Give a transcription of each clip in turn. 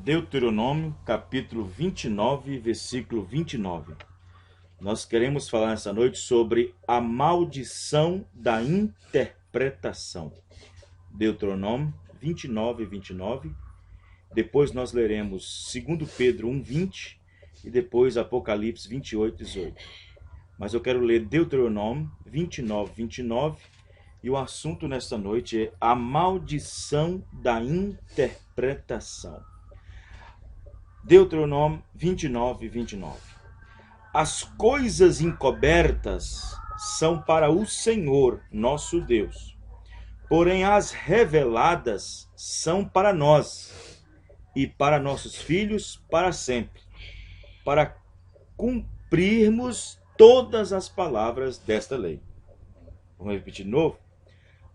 Deuteronômio, capítulo 29, versículo 29. Nós queremos falar nessa noite sobre a maldição da interpretação. Deuteronômio 29, 29. Depois nós leremos 2 Pedro 1, 20 e depois Apocalipse 28, 18. Mas eu quero ler Deuteronômio 29, 29 e o assunto nesta noite é a maldição da interpretação. Deuteronômio 29, 29. As coisas encobertas são para o Senhor, nosso Deus. Porém, as reveladas são para nós e para nossos filhos para sempre, para cumprirmos todas as palavras desta lei. Vamos repetir de novo?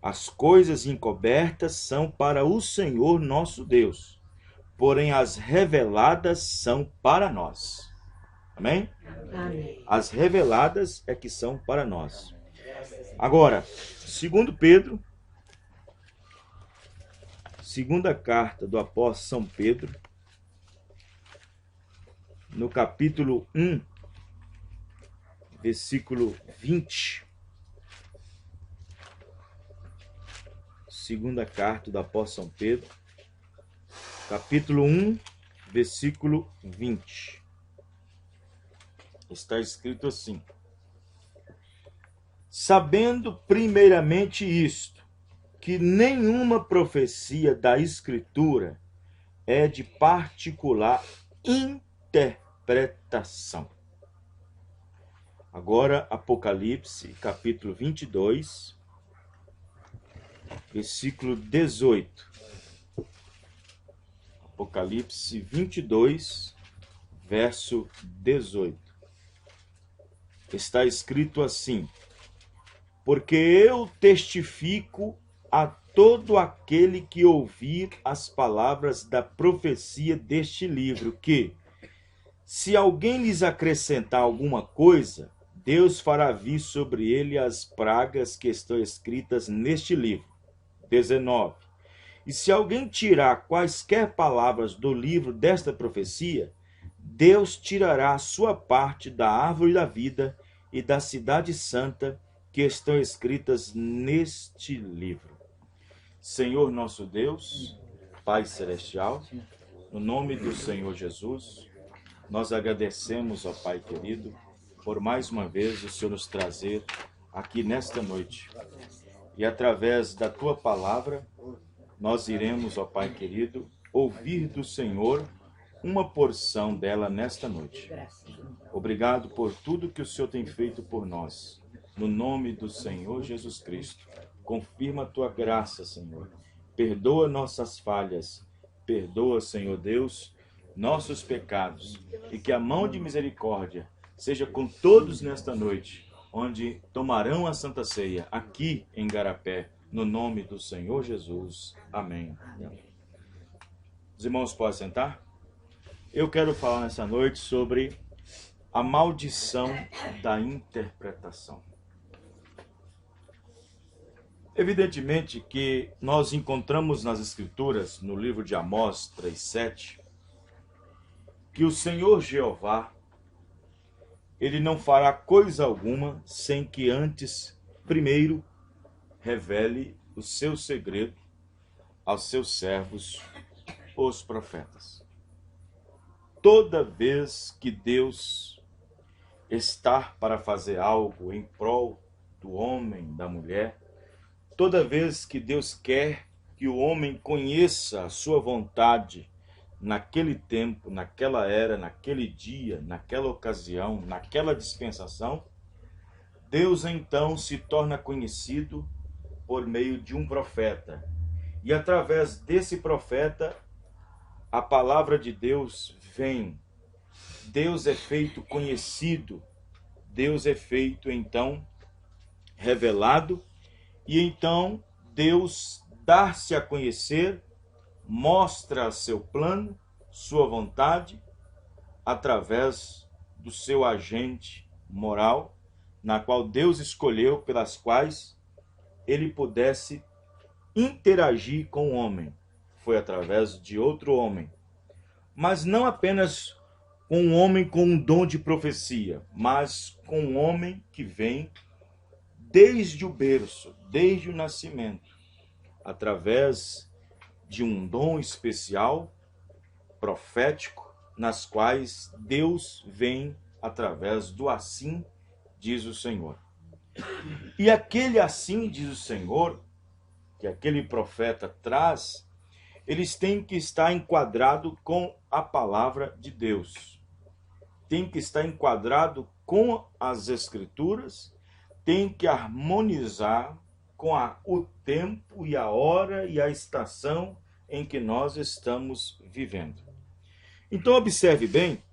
As coisas encobertas são para o Senhor, nosso Deus. Porém, as reveladas são para nós. Amém? Amém. As reveladas é que são para nós. Agora, 2 Pedro, segunda carta do apóstolo São Pedro, no capítulo 1, versículo 20. Segunda carta do apóstolo São Pedro, capítulo 1, versículo 20. Está escrito assim: sabendo primeiramente isto, que nenhuma profecia da Escritura é de particular interpretação. Agora, Apocalipse, capítulo 22, versículo 18. Apocalipse 22, verso 18. Está escrito assim: porque eu testifico a todo aquele que ouvir as palavras da profecia deste livro, que, se alguém lhes acrescentar alguma coisa, Deus fará vir sobre ele as pragas que estão escritas neste livro. 19. E se alguém tirar quaisquer palavras do livro desta profecia, Deus tirará a sua parte da árvore da vida e da cidade santa que estão escritas neste livro. Senhor nosso Deus, Pai Celestial, no nome do Senhor Jesus, nós agradecemos, ó Pai querido, por mais uma vez o Senhor nos trazer aqui nesta noite. E através da Tua palavra, nós iremos, ó Pai querido, ouvir do Senhor uma porção dela nesta noite. Obrigado por tudo que o Senhor tem feito por nós. No nome do Senhor Jesus Cristo, confirma a Tua graça, Senhor. Perdoa nossas falhas. Perdoa, Senhor Deus, nossos pecados. E que a mão de misericórdia seja com todos nesta noite, onde tomarão a Santa Ceia, aqui em Garapé, no nome do Senhor Jesus. Amém. Os irmãos podem sentar? Eu quero falar nessa noite sobre a maldição da interpretação. Evidentemente que nós encontramos nas Escrituras, no livro de Amós 3,7, que o Senhor Jeová, Ele não fará coisa alguma sem que antes, primeiro, revele o seu segredo aos seus servos, os profetas. Toda vez que Deus está para fazer algo em prol do homem, da mulher, toda vez que Deus quer que o homem conheça a sua vontade naquele tempo, naquela era, naquele dia, naquela ocasião, naquela dispensação, Deus então se torna conhecido por meio de um profeta. E através desse profeta, a palavra de Deus vem. Deus é feito conhecido. Deus é feito, então, revelado. E então, Deus dá-se a conhecer, mostra seu plano, sua vontade, através do seu agente moral, na qual Deus escolheu, pelas quais ele pudesse interagir com o homem. Foi através de outro homem. mas não apenas com um homem com um dom de profecia, mas com um homem que vem desde o berço, desde o nascimento, através de um dom especial, profético, nas quais Deus vem através do assim diz o Senhor. E aquele assim diz o Senhor, que aquele profeta traz, eles têm que estar enquadrado com a palavra de Deus. Tem que estar enquadrado com as Escrituras, tem que harmonizar com o tempo e a hora e a estação em que nós estamos vivendo. Então observe bem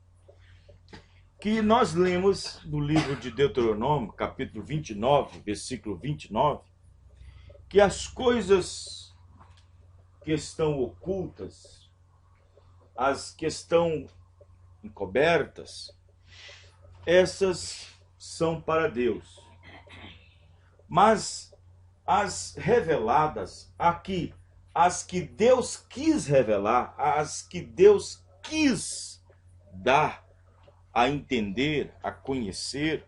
que nós lemos no livro de Deuteronômio, capítulo 29, versículo 29, que as coisas que estão ocultas, as que estão encobertas, essas são para Deus. Mas as reveladas aqui, as que Deus quis revelar, as que Deus quis dar a entender, a conhecer,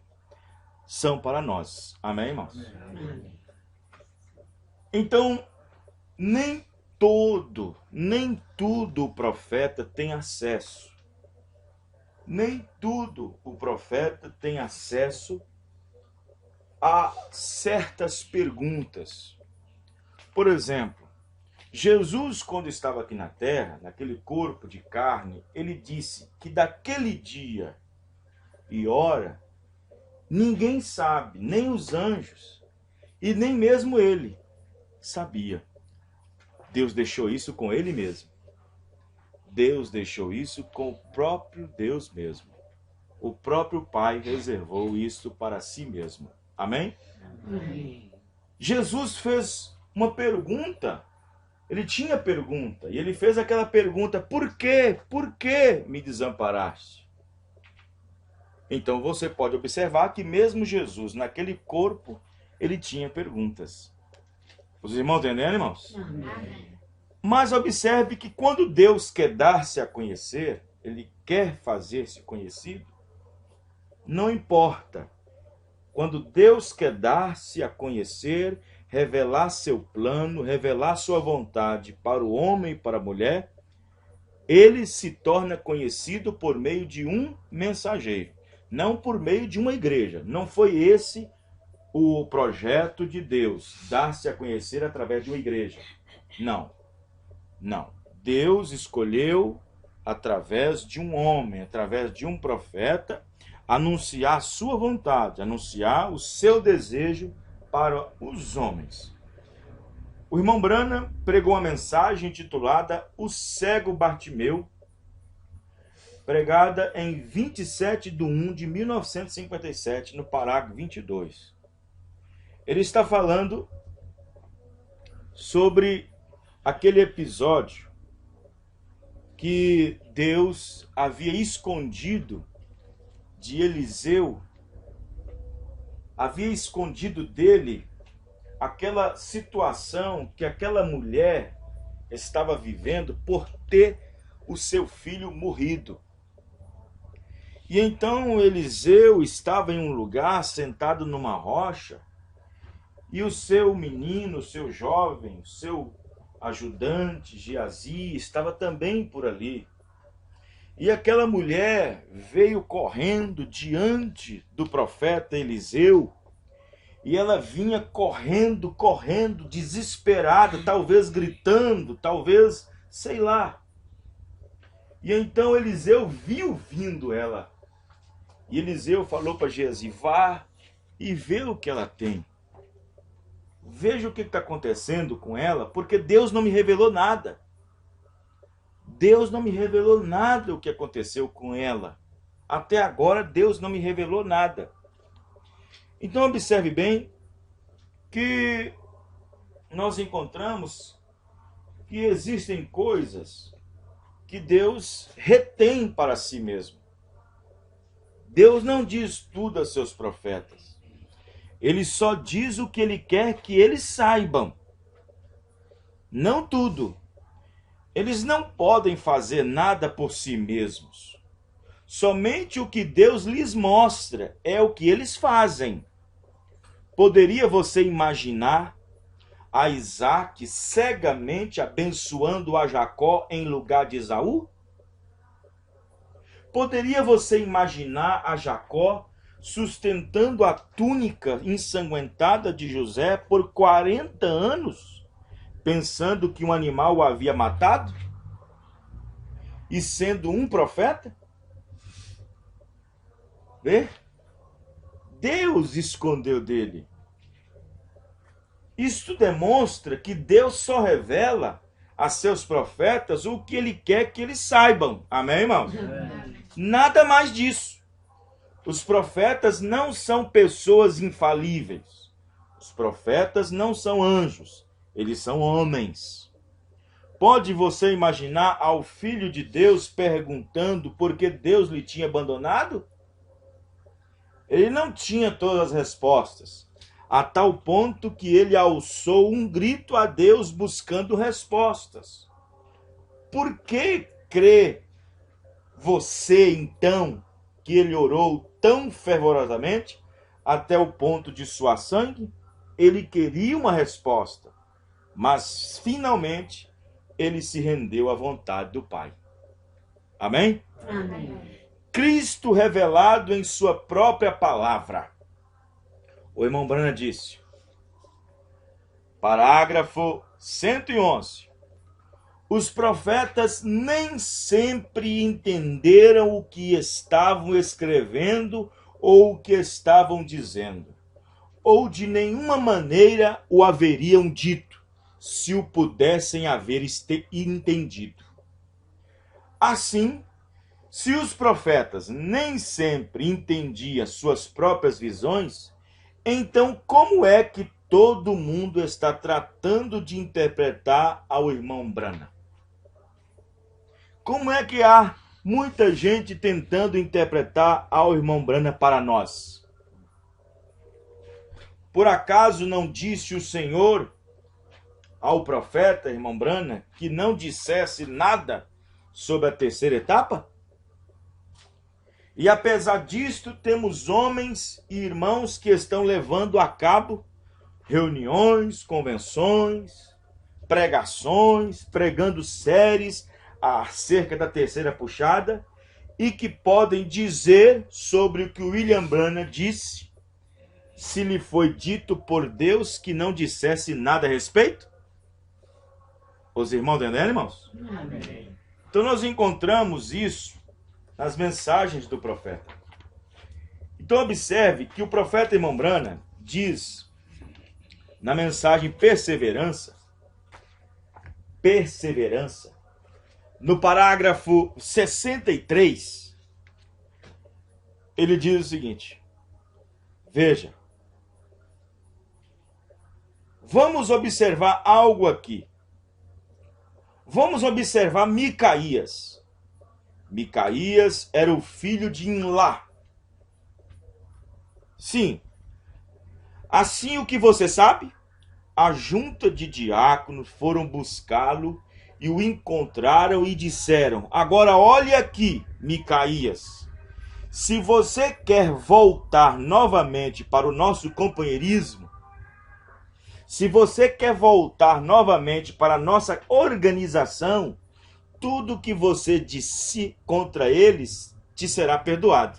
são para nós. Amém, irmãos? Amém. Então, nem tudo o profeta tem acesso. Nem tudo o profeta tem acesso a certas perguntas. Por exemplo, Jesus, quando estava aqui na terra, naquele corpo de carne, ele disse que daquele dia e hora, ninguém sabe, nem os anjos, e nem mesmo ele sabia. Deus deixou isso com ele mesmo. Deus deixou isso com o próprio Deus mesmo. O próprio Pai reservou isso para si mesmo. Amém? Amém. Jesus fez uma pergunta. Ele tinha pergunta. E ele fez aquela pergunta: por quê? Por que me desamparaste? Então você pode observar que mesmo Jesus, naquele corpo, ele tinha perguntas. Os irmãos entendendo, irmãos? Amém. Mas observe que quando Deus quer dar-se a conhecer, ele quer fazer-se conhecido, não importa. Quando Deus quer dar-se a conhecer, revelar seu plano, revelar sua vontade para o homem e para a mulher, ele se torna conhecido por meio de um mensageiro, não por meio de uma igreja. Não foi esse o projeto de Deus, dar-se a conhecer através de uma igreja. Não. Não. Deus escolheu, através de um homem, através de um profeta, anunciar a sua vontade, anunciar o seu desejo para os homens. O irmão Branham pregou uma mensagem intitulada O Cego Bartimeu, pregada em 27/1/1957, no parágrafo 22. Ele está falando sobre aquele episódio que Deus havia escondido de Eliseu, havia escondido dele aquela situação que aquela mulher estava vivendo por ter o seu filho morrido. E então Eliseu estava em um lugar, sentado numa rocha, e o seu menino, o seu jovem, o seu ajudante, Geazi, estava também por ali. E aquela mulher veio correndo diante do profeta Eliseu, e ela vinha correndo, desesperada, talvez gritando, talvez, sei lá. E então Eliseu viu vindo ela. E Eliseu falou para Geazi: vá e vê o que ela tem. Veja o que está acontecendo com ela, porque Deus não me revelou nada. Deus não me revelou nada o que aconteceu com ela. Até agora Deus não me revelou nada. Então observe bem que nós encontramos que existem coisas que Deus retém para si mesmo. Deus não diz tudo a seus profetas. Ele só diz o que ele quer que eles saibam. Não tudo. Eles não podem fazer nada por si mesmos. Somente o que Deus lhes mostra é o que eles fazem. Poderia você imaginar a Isaac cegamente abençoando a Jacó em lugar de Esaú? Poderia você imaginar a Jacó sustentando a túnica ensanguentada de José por 40 anos, pensando que um animal o havia matado? E sendo um profeta? Vê? Deus escondeu dele. Isto demonstra que Deus só revela a seus profetas o que ele quer que eles saibam. Amém, irmãos? Amém. Nada mais disso. Os profetas não são pessoas infalíveis. Os profetas não são anjos. Eles são homens. Pode você imaginar ao Filho de Deus perguntando por que Deus lhe tinha abandonado? Ele não tinha todas as respostas, a tal ponto que ele alçou um grito a Deus buscando respostas. Por que crê você, então, que ele orou tão fervorosamente até o ponto de suar sangue? Ele queria uma resposta, mas finalmente ele se rendeu à vontade do Pai. Amém? Amém. Cristo revelado em sua própria palavra. O irmão Branham disse, parágrafo 111, os profetas nem sempre entenderam o que estavam escrevendo ou o que estavam dizendo, ou de nenhuma maneira o haveriam dito, se o pudessem haver entendido. Assim, se os profetas nem sempre entendiam suas próprias visões, então como é que todo mundo está tratando de interpretar ao irmão Branham? Como é que há muita gente tentando interpretar ao irmão Branham para nós? Por acaso não disse o Senhor ao profeta, irmão Branham, que não dissesse nada sobre a terceira etapa? E apesar disto, temos homens e irmãos que estão levando a cabo reuniões, convenções, pregações, pregando séries acerca da terceira puxada e que podem dizer sobre o que William Branham disse, se lhe foi dito por Deus que não dissesse nada a respeito? Os irmãos entenderam, irmãos? Amém. Então nós encontramos isso nas mensagens do profeta. Então observe que o profeta irmão Branham diz na mensagem Perseverança, no parágrafo 63, ele diz o seguinte, veja, vamos observar algo aqui. Vamos observar Micaías. Micaías era o filho de Imlá. Sim. Assim o que você sabe? A junta de diáconos foram buscá-lo e o encontraram e disseram, agora olhe aqui, Micaías, se você quer voltar novamente para o nosso companheirismo, se você quer voltar novamente para a nossa organização, tudo que você disse contra eles te será perdoado.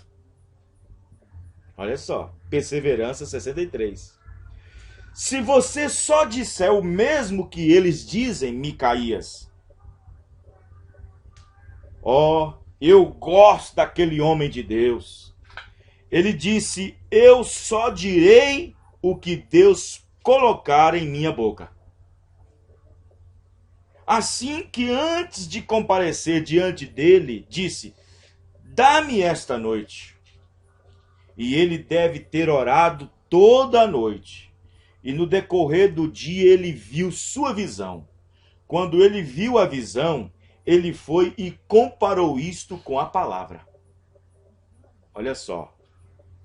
Olha só, Perseverança 63. Se você só disser o mesmo que eles dizem, Micaías, eu gosto daquele homem de Deus. Ele disse, eu só direi o que Deus colocar em minha boca. Assim que antes de comparecer diante dele, disse, dá-me esta noite. E ele deve ter orado toda a noite. E no decorrer do dia ele viu sua visão. Quando ele viu a visão, ele foi e comparou isto com a palavra. Olha só.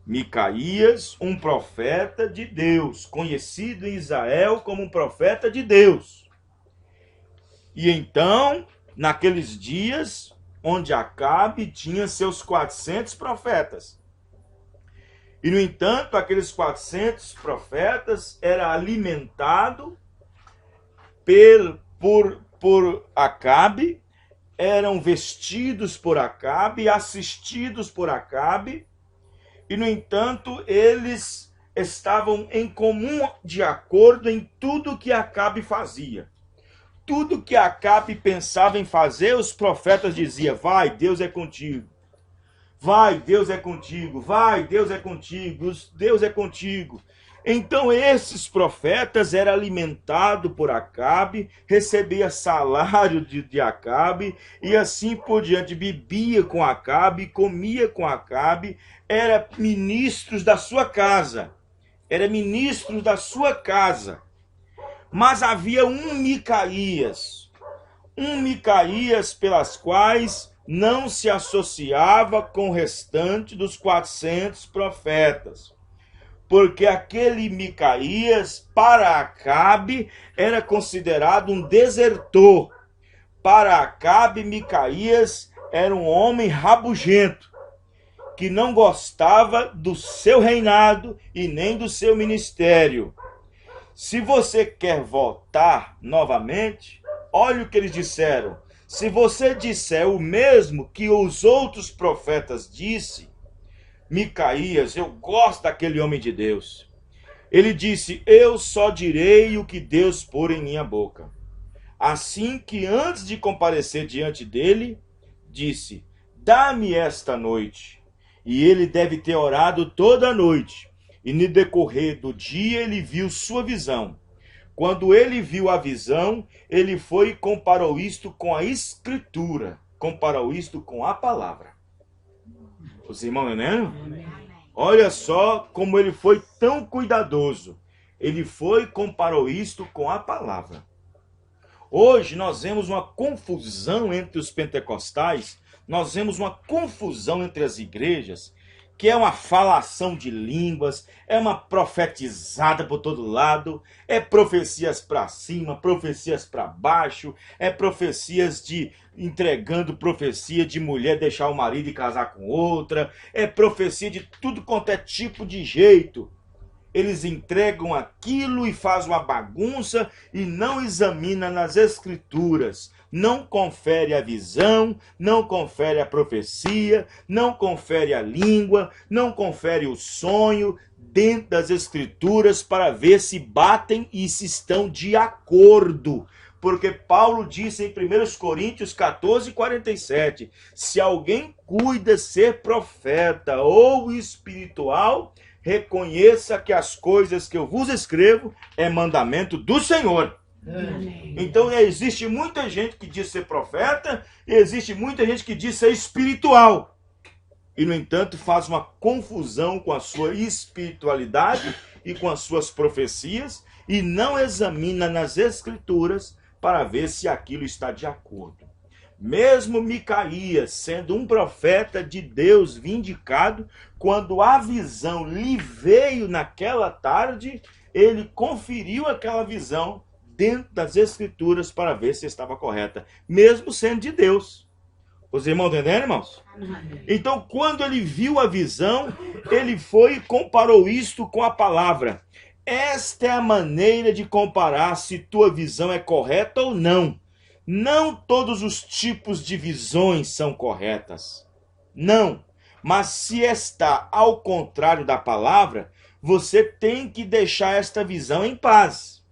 Micaías, um profeta de Deus, conhecido em Israel como um profeta de Deus. E então naqueles dias onde Acabe tinha seus 400 profetas. E, no entanto, aqueles 400 profetas eram alimentados por Acabe, eram vestidos por Acabe, assistidos por Acabe, e, no entanto, eles estavam em comum de acordo em tudo que Acabe fazia. Tudo que Acabe pensava em fazer, os profetas diziam: vai, Deus é contigo. Vai, Deus é contigo. Vai, Deus é contigo. Deus é contigo. Então esses profetas eram alimentados por Acabe, recebia salário de Acabe, e assim por diante, bebia com Acabe, comia com Acabe, eram ministros da sua casa. Eram ministros da sua casa. Mas havia um Micaías pelas quais não se associava com o restante dos 400 profetas. Porque aquele Micaías, para Acabe, era considerado um desertor. Para Acabe, Micaías era um homem rabugento, que não gostava do seu reinado e nem do seu ministério. Se você quer votar novamente, olha o que eles disseram. Se você disser o mesmo que os outros profetas disse, Micaías, eu gosto daquele homem de Deus. Ele disse: eu só direi o que Deus pôr em minha boca. Assim que antes de comparecer diante dele, disse: dá-me esta noite. E ele deve ter orado toda a noite. E no decorrer do dia ele viu sua visão. Quando ele viu a visão, ele foi e comparou isto com a Escritura. Comparou isto com a palavra. Os irmãos entenderam? Olha só como ele foi tão cuidadoso. Ele foi e comparou isto com a palavra. Hoje nós vemos uma confusão entre os pentecostais, nós vemos uma confusão entre as igrejas, que é uma falação de línguas, é uma profetizada por todo lado, é profecias para cima, profecias para baixo, é profecias entregando profecia de mulher deixar o marido e casar com outra, é profecia de tudo quanto é tipo de jeito. Eles entregam aquilo e fazem uma bagunça e não examina nas escrituras. Não confere a visão, não confere a profecia, não confere a língua, não confere o sonho dentro das escrituras para ver se batem e se estão de acordo. Porque Paulo disse em 1 Coríntios 14:47, se alguém cuida ser profeta ou espiritual, reconheça que as coisas que eu vos escrevo é mandamento do Senhor. Amém. Então existe muita gente que diz ser profeta e existe muita gente que diz ser espiritual. E, no entanto, faz uma confusão com a sua espiritualidade e com as suas profecias e não examina nas escrituras para ver se aquilo está de acordo. Mesmo Micaías, sendo um profeta de Deus vindicado, quando a visão lhe veio naquela tarde, ele conferiu aquela visão dentro das escrituras para ver se estava correta, mesmo sendo de Deus. Os irmãos entenderam, irmãos? Então, quando ele viu a visão, ele foi e comparou isto com a palavra. Esta é a maneira de comparar se tua visão é correta ou não. Não todos os tipos de visões são corretas. Não. Mas se está ao contrário da palavra, você tem que deixar esta visão em paz.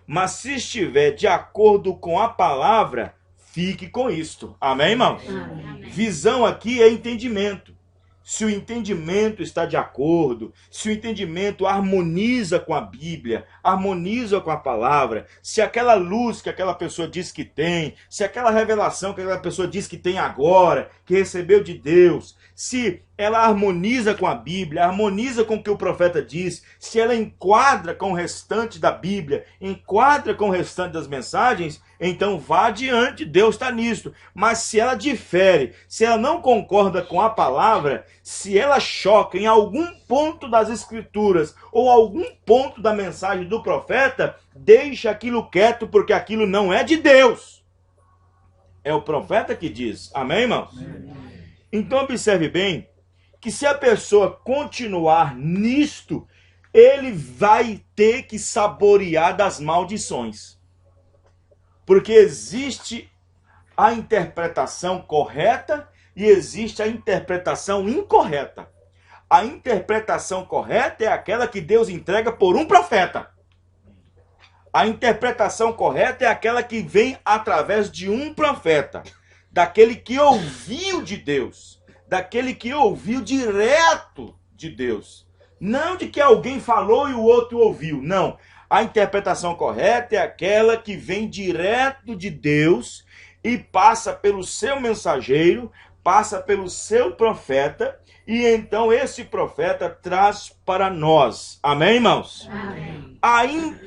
Mas se estiver de acordo com a palavra, fique com isto. Amém, irmãos? Amém. Visão aqui é entendimento. Se o entendimento está de acordo, se o entendimento harmoniza com a Bíblia, harmoniza com a palavra, se aquela luz que aquela pessoa diz que tem, se aquela revelação que aquela pessoa diz que tem agora, que recebeu de Deus, se ela harmoniza com a Bíblia, harmoniza com o que o profeta diz, se ela enquadra com o restante da Bíblia, enquadra com o restante das mensagens, então vá adiante, Deus está nisso. Mas se ela difere, se ela não concorda com a palavra, se ela choca em algum ponto das escrituras ou algum ponto da mensagem do profeta, deixa aquilo quieto, porque aquilo não é de Deus. É o profeta que diz. Amém, irmãos? Então observe bem que se a pessoa continuar nisto, ele vai ter que saborear das maldições. Porque existe a interpretação correta e existe a interpretação incorreta. A interpretação correta é aquela que Deus entrega por um profeta. A interpretação correta é aquela que vem através de um profeta, daquele que ouviu de Deus, daquele que ouviu direto de Deus. Não de que alguém falou e o outro ouviu, não. A interpretação correta é aquela que vem direto de Deus e passa pelo seu mensageiro, passa pelo seu profeta, e então esse profeta traz para nós. Amém, irmãos? Amém.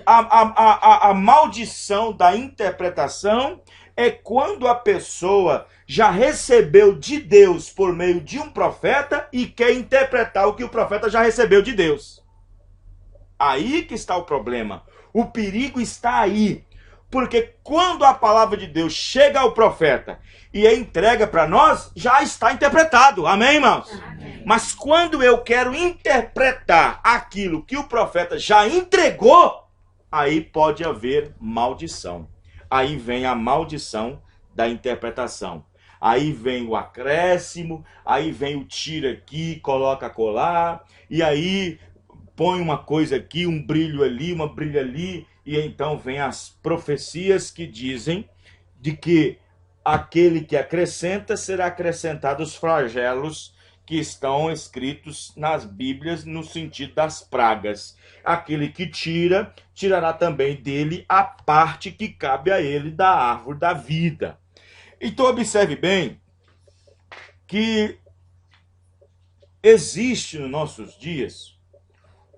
A maldição da interpretação é quando a pessoa já recebeu de Deus por meio de um profeta e quer interpretar o que o profeta já recebeu de Deus. Aí que está o problema. O perigo está aí. Porque quando a palavra de Deus chega ao profeta e é entrega para nós, já está interpretado. Amém, irmãos? Amém. Mas quando eu quero interpretar aquilo que o profeta já entregou, aí pode haver maldição. Aí vem a maldição da interpretação. Aí vem o acréscimo, aí vem o tira aqui, coloca colar, e aí põe uma coisa aqui, um brilho ali, uma brilho ali, e então vem as profecias que dizem de que aquele que acrescenta será acrescentado os flagelos que estão escritos nas Bíblias no sentido das pragas. Aquele que tira, tirará também dele a parte que cabe a ele da árvore da vida. Então observe bem que existe nos nossos dias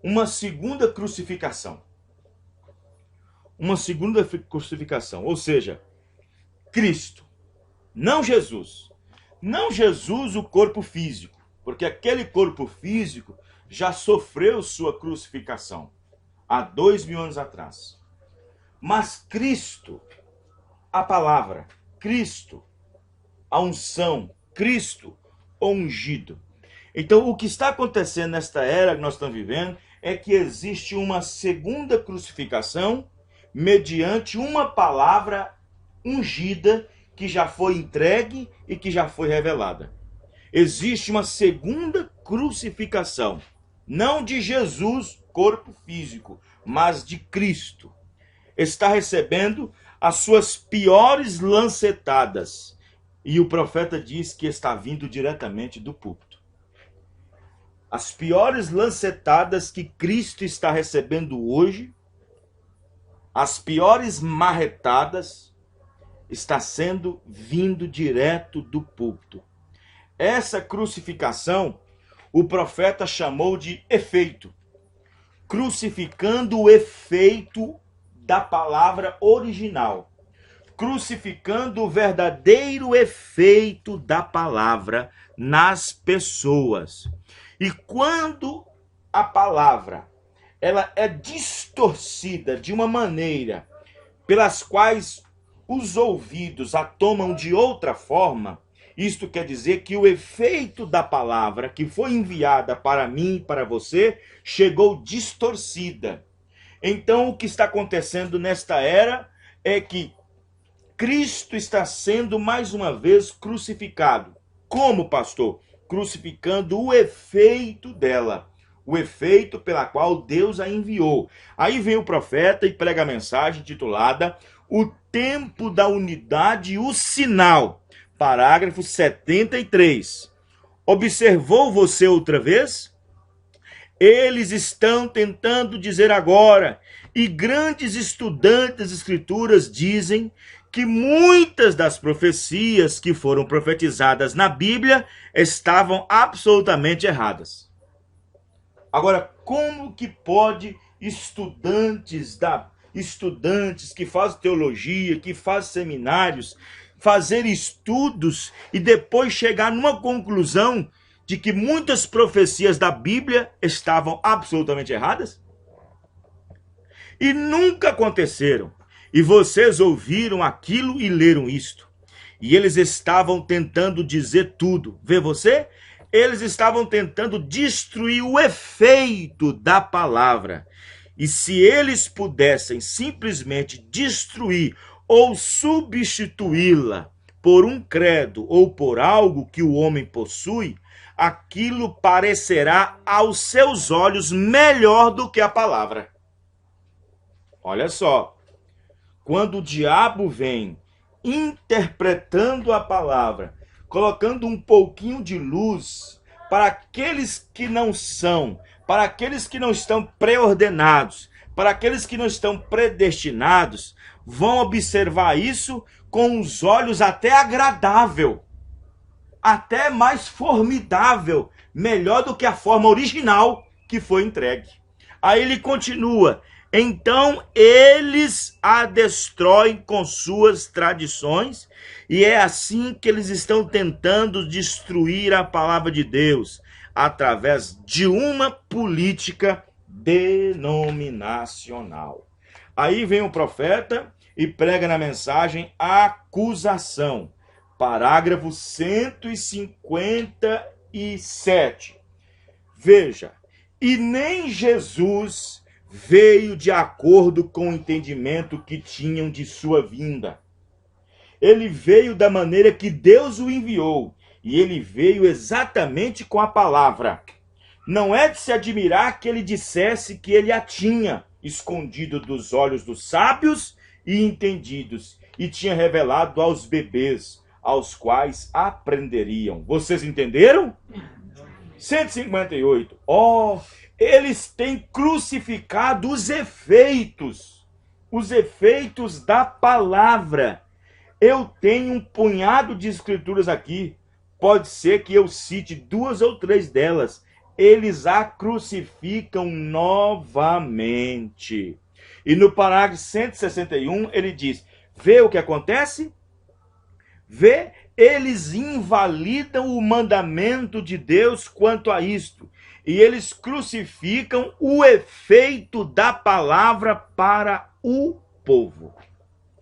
uma segunda crucificação. Uma segunda crucificação, ou seja, Cristo, não Jesus. Não Jesus o corpo físico, porque aquele corpo físico já sofreu sua crucificação há 2000 anos atrás. Mas Cristo, a palavra, Cristo, a unção, Cristo, o ungido. Então, o que está acontecendo nesta era que nós estamos vivendo é que existe uma segunda crucificação mediante uma palavra ungida que já foi entregue e que já foi revelada. Existe uma segunda crucificação, não de Jesus, corpo físico, mas de Cristo. Está recebendo as suas piores lancetadas. E o profeta diz que está vindo diretamente do púlpito. As piores lancetadas que Cristo está recebendo hoje, as piores marretadas, está sendo vindo direto do púlpito. Essa crucificação, o profeta chamou de efeito, crucificando o efeito da palavra original, crucificando o verdadeiro efeito da palavra nas pessoas. E quando a palavra ela é distorcida de uma maneira pelas quais os ouvidos a tomam de outra forma, isto quer dizer que o efeito da palavra que foi enviada para mim e para você chegou distorcida. Então o que está acontecendo nesta era é que Cristo está sendo mais uma vez crucificado. Como, pastor? Crucificando o efeito dela. O efeito pela qual Deus a enviou. Aí vem o profeta e prega a mensagem titulada O Tempo da Unidade e o Sinal. Parágrafo 73. Observou você outra vez? Eles estão tentando dizer agora, e grandes estudantes das Escrituras dizem que muitas das profecias que foram profetizadas na Bíblia estavam absolutamente erradas. Agora, como que pode estudantes que fazem teologia, que fazem seminários, fazer estudos e depois chegar numa conclusão de que muitas profecias da Bíblia estavam absolutamente erradas? E nunca aconteceram. E vocês ouviram aquilo e leram isto. E eles estavam tentando dizer tudo. Vê você? Eles estavam tentando destruir o efeito da palavra. E se eles pudessem simplesmente destruir ou substituí-la por um credo ou por algo que o homem possui, aquilo parecerá aos seus olhos melhor do que a palavra. Olha só, quando o diabo vem interpretando a palavra, colocando um pouquinho de luz para aqueles que não são, para aqueles que não estão preordenados, para aqueles que não estão predestinados, vão observar isso com os olhos até agradável, até mais formidável, melhor do que a forma original que foi entregue. Aí ele continua: então eles a destroem com suas tradições, e é assim que eles estão tentando destruir a palavra de Deus, através de uma política denominacional. Aí vem o profeta e prega na mensagem a acusação. Parágrafo 157. Veja, e nem Jesus veio de acordo com o entendimento que tinham de sua vinda. Ele veio da maneira que Deus o enviou, e ele veio exatamente com a palavra. Não é de se admirar que ele dissesse que ele a tinha escondido dos olhos dos sábios e entendidos, e tinha revelado aos bebês, aos quais aprenderiam. Vocês entenderam? 158. Eles têm crucificado os efeitos da palavra. Eu tenho um punhado de escrituras aqui, pode ser que eu cite 2 ou 3 delas. Eles a crucificam novamente. E no parágrafo 161 ele diz: vê o que acontece? Vê, eles invalidam o mandamento de Deus quanto a isto, e eles crucificam o efeito da palavra para o povo.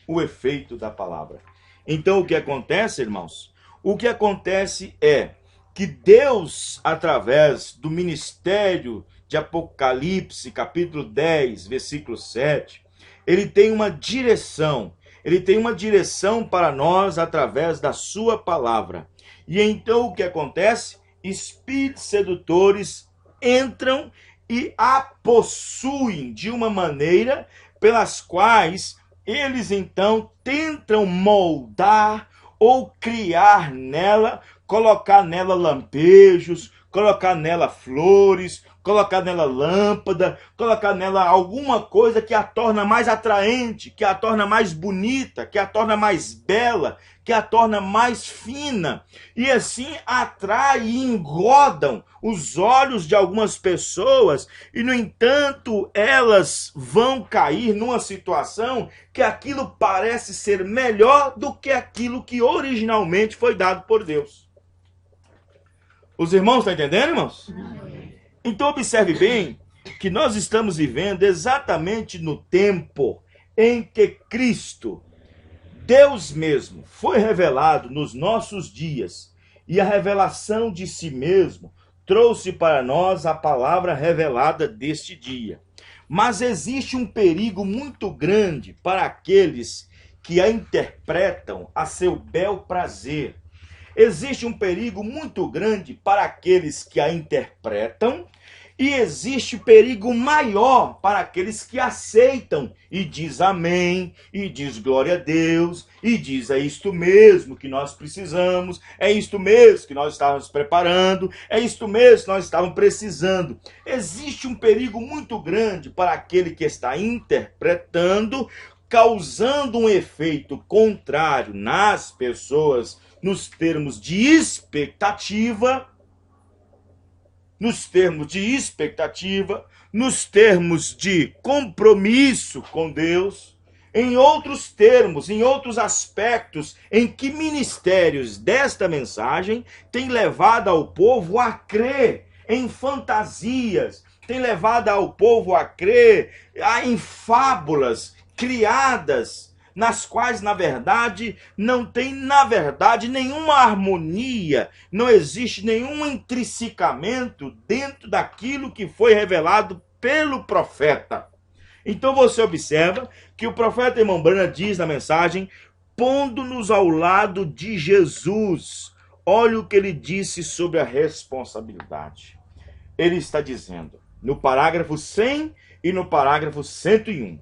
O efeito da palavra. Então o que acontece, irmãos? O que acontece é que Deus, através do ministério de Apocalipse, capítulo 10, versículo 7, ele tem uma direção. Ele tem uma direção para nós através da sua palavra. E então o que acontece? Espíritos sedutores entram e a possuem de uma maneira pelas quais eles então tentam moldar ou criar nela, colocar nela lampejos, colocar nela flores, colocar nela lâmpada, colocar nela alguma coisa que a torna mais atraente, que a torna mais bonita, que a torna mais bela, que a torna mais fina. E assim atrai e engodam os olhos de algumas pessoas, e no entanto elas vão cair numa situação que aquilo parece ser melhor do que aquilo que originalmente foi dado por Deus. Os irmãos estão entendendo, irmãos? Então observe bem que nós estamos vivendo exatamente no tempo em que Cristo, Deus mesmo, foi revelado nos nossos dias, e a revelação de si mesmo trouxe para nós a palavra revelada deste dia. Mas existe um perigo muito grande para aqueles que a interpretam a seu bel prazer. Existe um perigo muito grande para aqueles que a interpretam, e existe perigo maior para aqueles que aceitam e diz amém, e diz glória a Deus, e diz é isto mesmo que nós precisamos, é isto mesmo que nós estávamos preparando, é isto mesmo que nós estávamos precisando. Existe um perigo muito grande para aquele que está interpretando, causando um efeito contrário nas pessoas, nos termos de expectativa, nos termos de compromisso com Deus, em outros termos, em outros aspectos, em que ministérios desta mensagem têm levado ao povo a crer em fantasias, tem levado ao povo a crer em fábulas criadas nas quais, na verdade, não tem, nenhuma harmonia, não existe nenhum intrinsecamento dentro daquilo que foi revelado pelo profeta. Então você observa que o profeta irmão Branham diz na mensagem, pondo-nos ao lado de Jesus. Olha o que ele disse sobre a responsabilidade. Ele está dizendo, no parágrafo 100 e no parágrafo 101,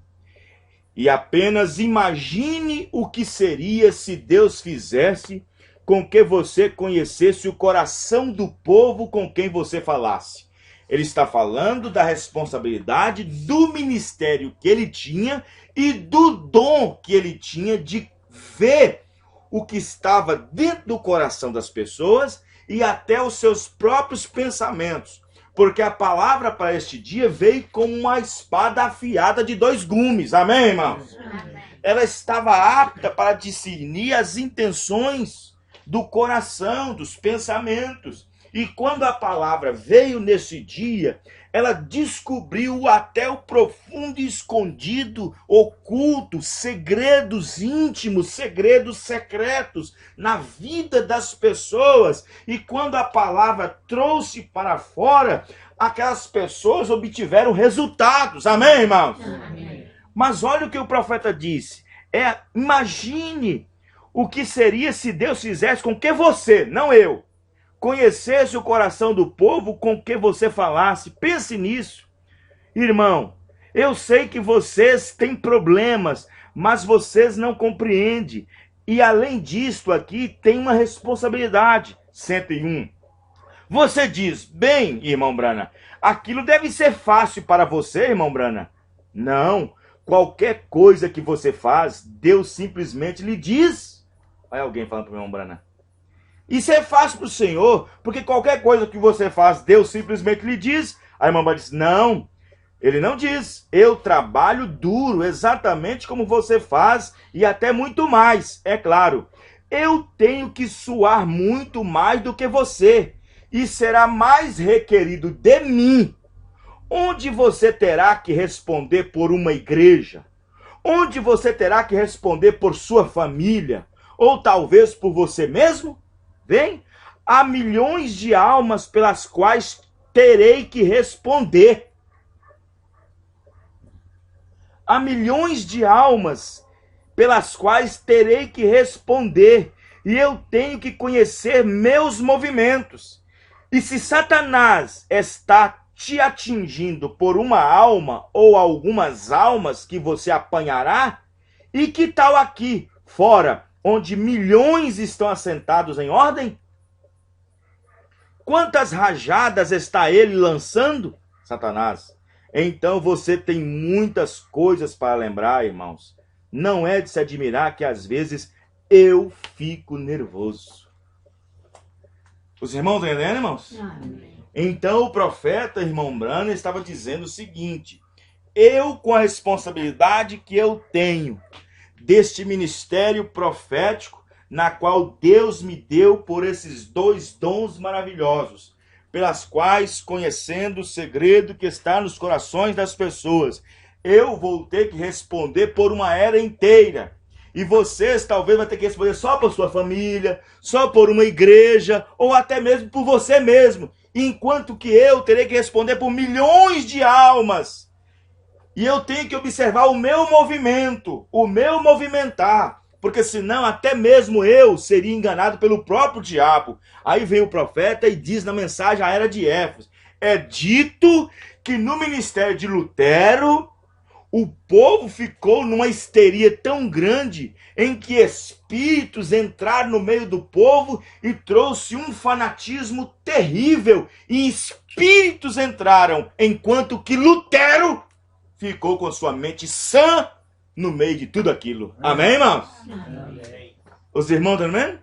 e apenas imagine o que seria se Deus fizesse com que você conhecesse o coração do povo com quem você falasse. Ele está falando da responsabilidade do ministério que ele tinha e do dom que ele tinha de ver o que estava dentro do coração das pessoas e até os seus próprios pensamentos. Porque a palavra para este dia veio como uma espada afiada de 2 gumes. Amém, irmãos? Amém. Ela estava apta para discernir as intenções do coração, dos pensamentos. E quando a palavra veio nesse dia, ela descobriu até o profundo e escondido, oculto, segredos íntimos, segredos secretos na vida das pessoas. E quando a palavra trouxe para fora, aquelas pessoas obtiveram resultados. Amém, irmãos? Amém. Mas olha o que o profeta disse. Imagine o que seria se Deus fizesse com que você, não eu, conhecesse o coração do povo com que você falasse. Pense nisso. Irmão, eu sei que vocês têm problemas, mas vocês não compreendem. E além disto aqui, tem uma responsabilidade. 101. Você diz, bem, irmão Branham, aquilo deve ser fácil para você, irmão Branham. Não, qualquer coisa que você faz, Deus simplesmente lhe diz. Olha alguém falando para o irmão Branham. Isso é fácil para o Senhor, porque qualquer coisa que você faz, Deus simplesmente lhe diz. A irmã diz, não, ele não diz. Eu trabalho duro, exatamente como você faz, e até muito mais, é claro. Eu tenho que suar muito mais do que você, e será mais requerido de mim. Onde você terá que responder por uma igreja, onde você terá que responder por sua família, ou talvez por você mesmo. Vem, há milhões de almas pelas quais terei que responder. Há milhões de almas pelas quais terei que responder. E eu tenho que conhecer meus movimentos. E se Satanás está te atingindo por uma alma ou algumas almas que você apanhará, e que tal aqui, fora, onde milhões estão assentados em ordem? Quantas rajadas está ele lançando? Satanás. Então você tem muitas coisas para lembrar, irmãos. Não é de se admirar que às vezes eu fico nervoso. Os irmãos estão entendendo, irmãos? Amém. Então o profeta, irmão Branham, estava dizendo o seguinte: eu, com a responsabilidade que eu tenho deste ministério profético, na qual Deus me deu por esses 2 dons maravilhosos, pelas quais, conhecendo o segredo que está nos corações das pessoas, eu vou ter que responder por uma era inteira. E vocês talvez vão ter que responder só por sua família, só por uma igreja, ou até mesmo por você mesmo, enquanto que eu terei que responder por milhões de almas. E eu tenho que observar o meu movimento, o meu movimentar, porque senão até mesmo eu seria enganado pelo próprio diabo. Aí vem o profeta e diz na mensagem à era de Éfeso, é dito que no ministério de Lutero, o povo ficou numa histeria tão grande em que espíritos entraram no meio do povo e trouxe um fanatismo terrível. E espíritos entraram, enquanto que Lutero ficou com sua mente sã no meio de tudo aquilo. Amém, irmãos? Amém. Os irmãos estão vendo?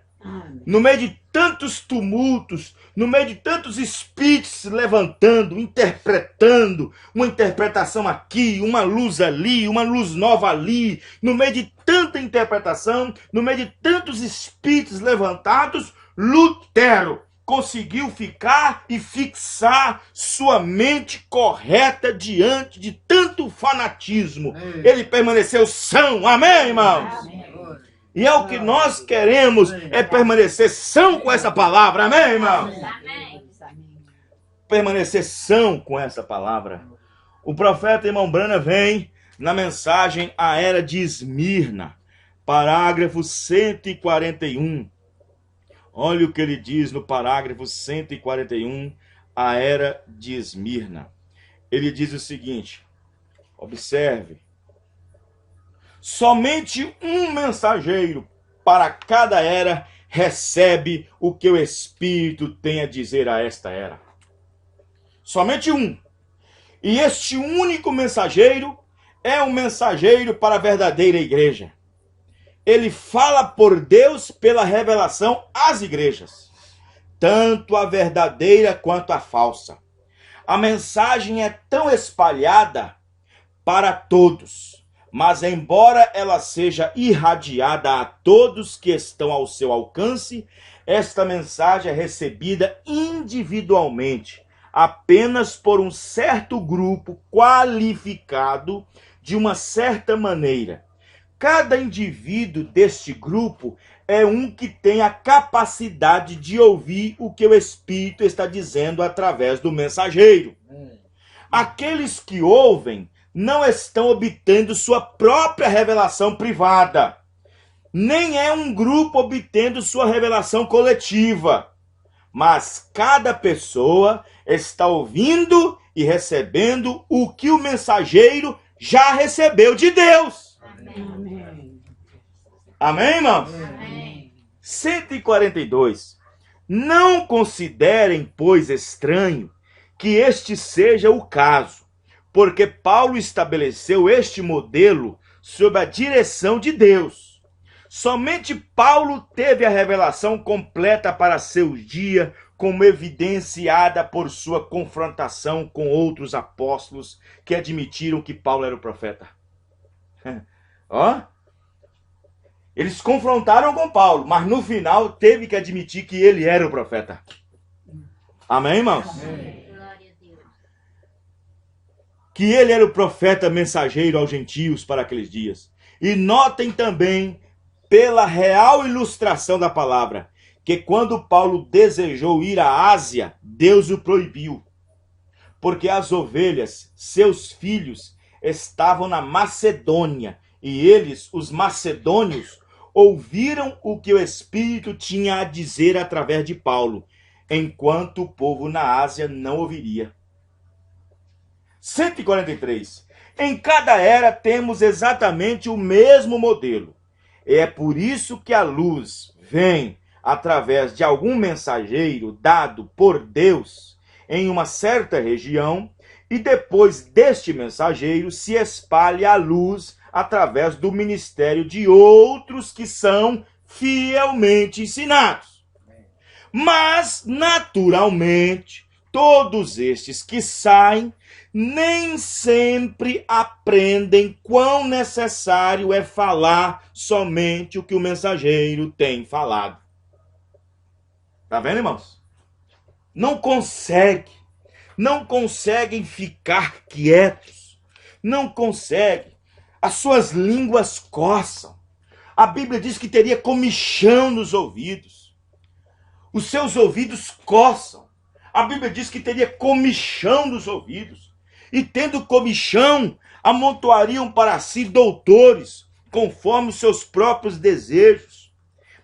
No meio de tantos tumultos, no meio de tantos espíritos se levantando, interpretando, uma interpretação aqui, uma luz ali, uma luz nova ali, no meio de tanta interpretação, no meio de tantos espíritos levantados, Lutero conseguiu ficar e fixar sua mente correta diante de tanto fanatismo. Ele permaneceu são. Amém, irmãos? Amém. E é o que nós queremos, é permanecer são com essa palavra. Amém, irmãos? Amém. Permanecer são com essa palavra. O profeta irmão Branham vem na mensagem à era de Esmirna, parágrafo 141. Olha o que ele diz no parágrafo 141, a era de Esmirna. Ele diz o seguinte, observe. Somente um mensageiro para cada era recebe o que o Espírito tem a dizer a esta era. Somente um. E este único mensageiro é um mensageiro para a verdadeira igreja. Ele fala por Deus pela revelação às igrejas, tanto a verdadeira quanto a falsa. A mensagem é tão espalhada para todos, mas embora ela seja irradiada a todos que estão ao seu alcance, esta mensagem é recebida individualmente, apenas por um certo grupo qualificado de uma certa maneira. Cada indivíduo deste grupo é um que tem a capacidade de ouvir o que o Espírito está dizendo através do mensageiro. Aqueles que ouvem não estão obtendo sua própria revelação privada. Nem é um grupo obtendo sua revelação coletiva. Mas cada pessoa está ouvindo e recebendo o que o mensageiro já recebeu de Deus. Amém. Amém, irmãos? Amém. 142. Não considerem, pois, estranho que este seja o caso, porque Paulo estabeleceu este modelo sob a direção de Deus. Somente Paulo teve a revelação completa para seu dia, como evidenciada por sua confrontação com outros apóstolos que admitiram que Paulo era o profeta. Ó, eles confrontaram com Paulo, mas no final teve que admitir que ele era o profeta. Amém, irmãos? Amém. Que ele era o profeta mensageiro aos gentios para aqueles dias. E notem também, pela real ilustração da palavra, que quando Paulo desejou ir à Ásia, Deus o proibiu. Porque as ovelhas, seus filhos, estavam na Macedônia, e eles, os macedônios, ouviram o que o Espírito tinha a dizer através de Paulo, enquanto o povo na Ásia não ouviria. 143. Em cada era temos exatamente o mesmo modelo. É por isso que a luz vem através de algum mensageiro dado por Deus em uma certa região, e depois deste mensageiro se espalha a luz através do ministério de outros que são fielmente ensinados. Mas, naturalmente, todos estes que saem nem sempre aprendem quão necessário é falar somente o que o mensageiro tem falado. Tá vendo, irmãos? Não conseguem ficar quietos, não conseguem. As suas línguas coçam. A Bíblia diz que teria comichão nos ouvidos. Os seus ouvidos coçam. A Bíblia diz que teria comichão nos ouvidos. E tendo comichão, amontoariam para si doutores, conforme os seus próprios desejos.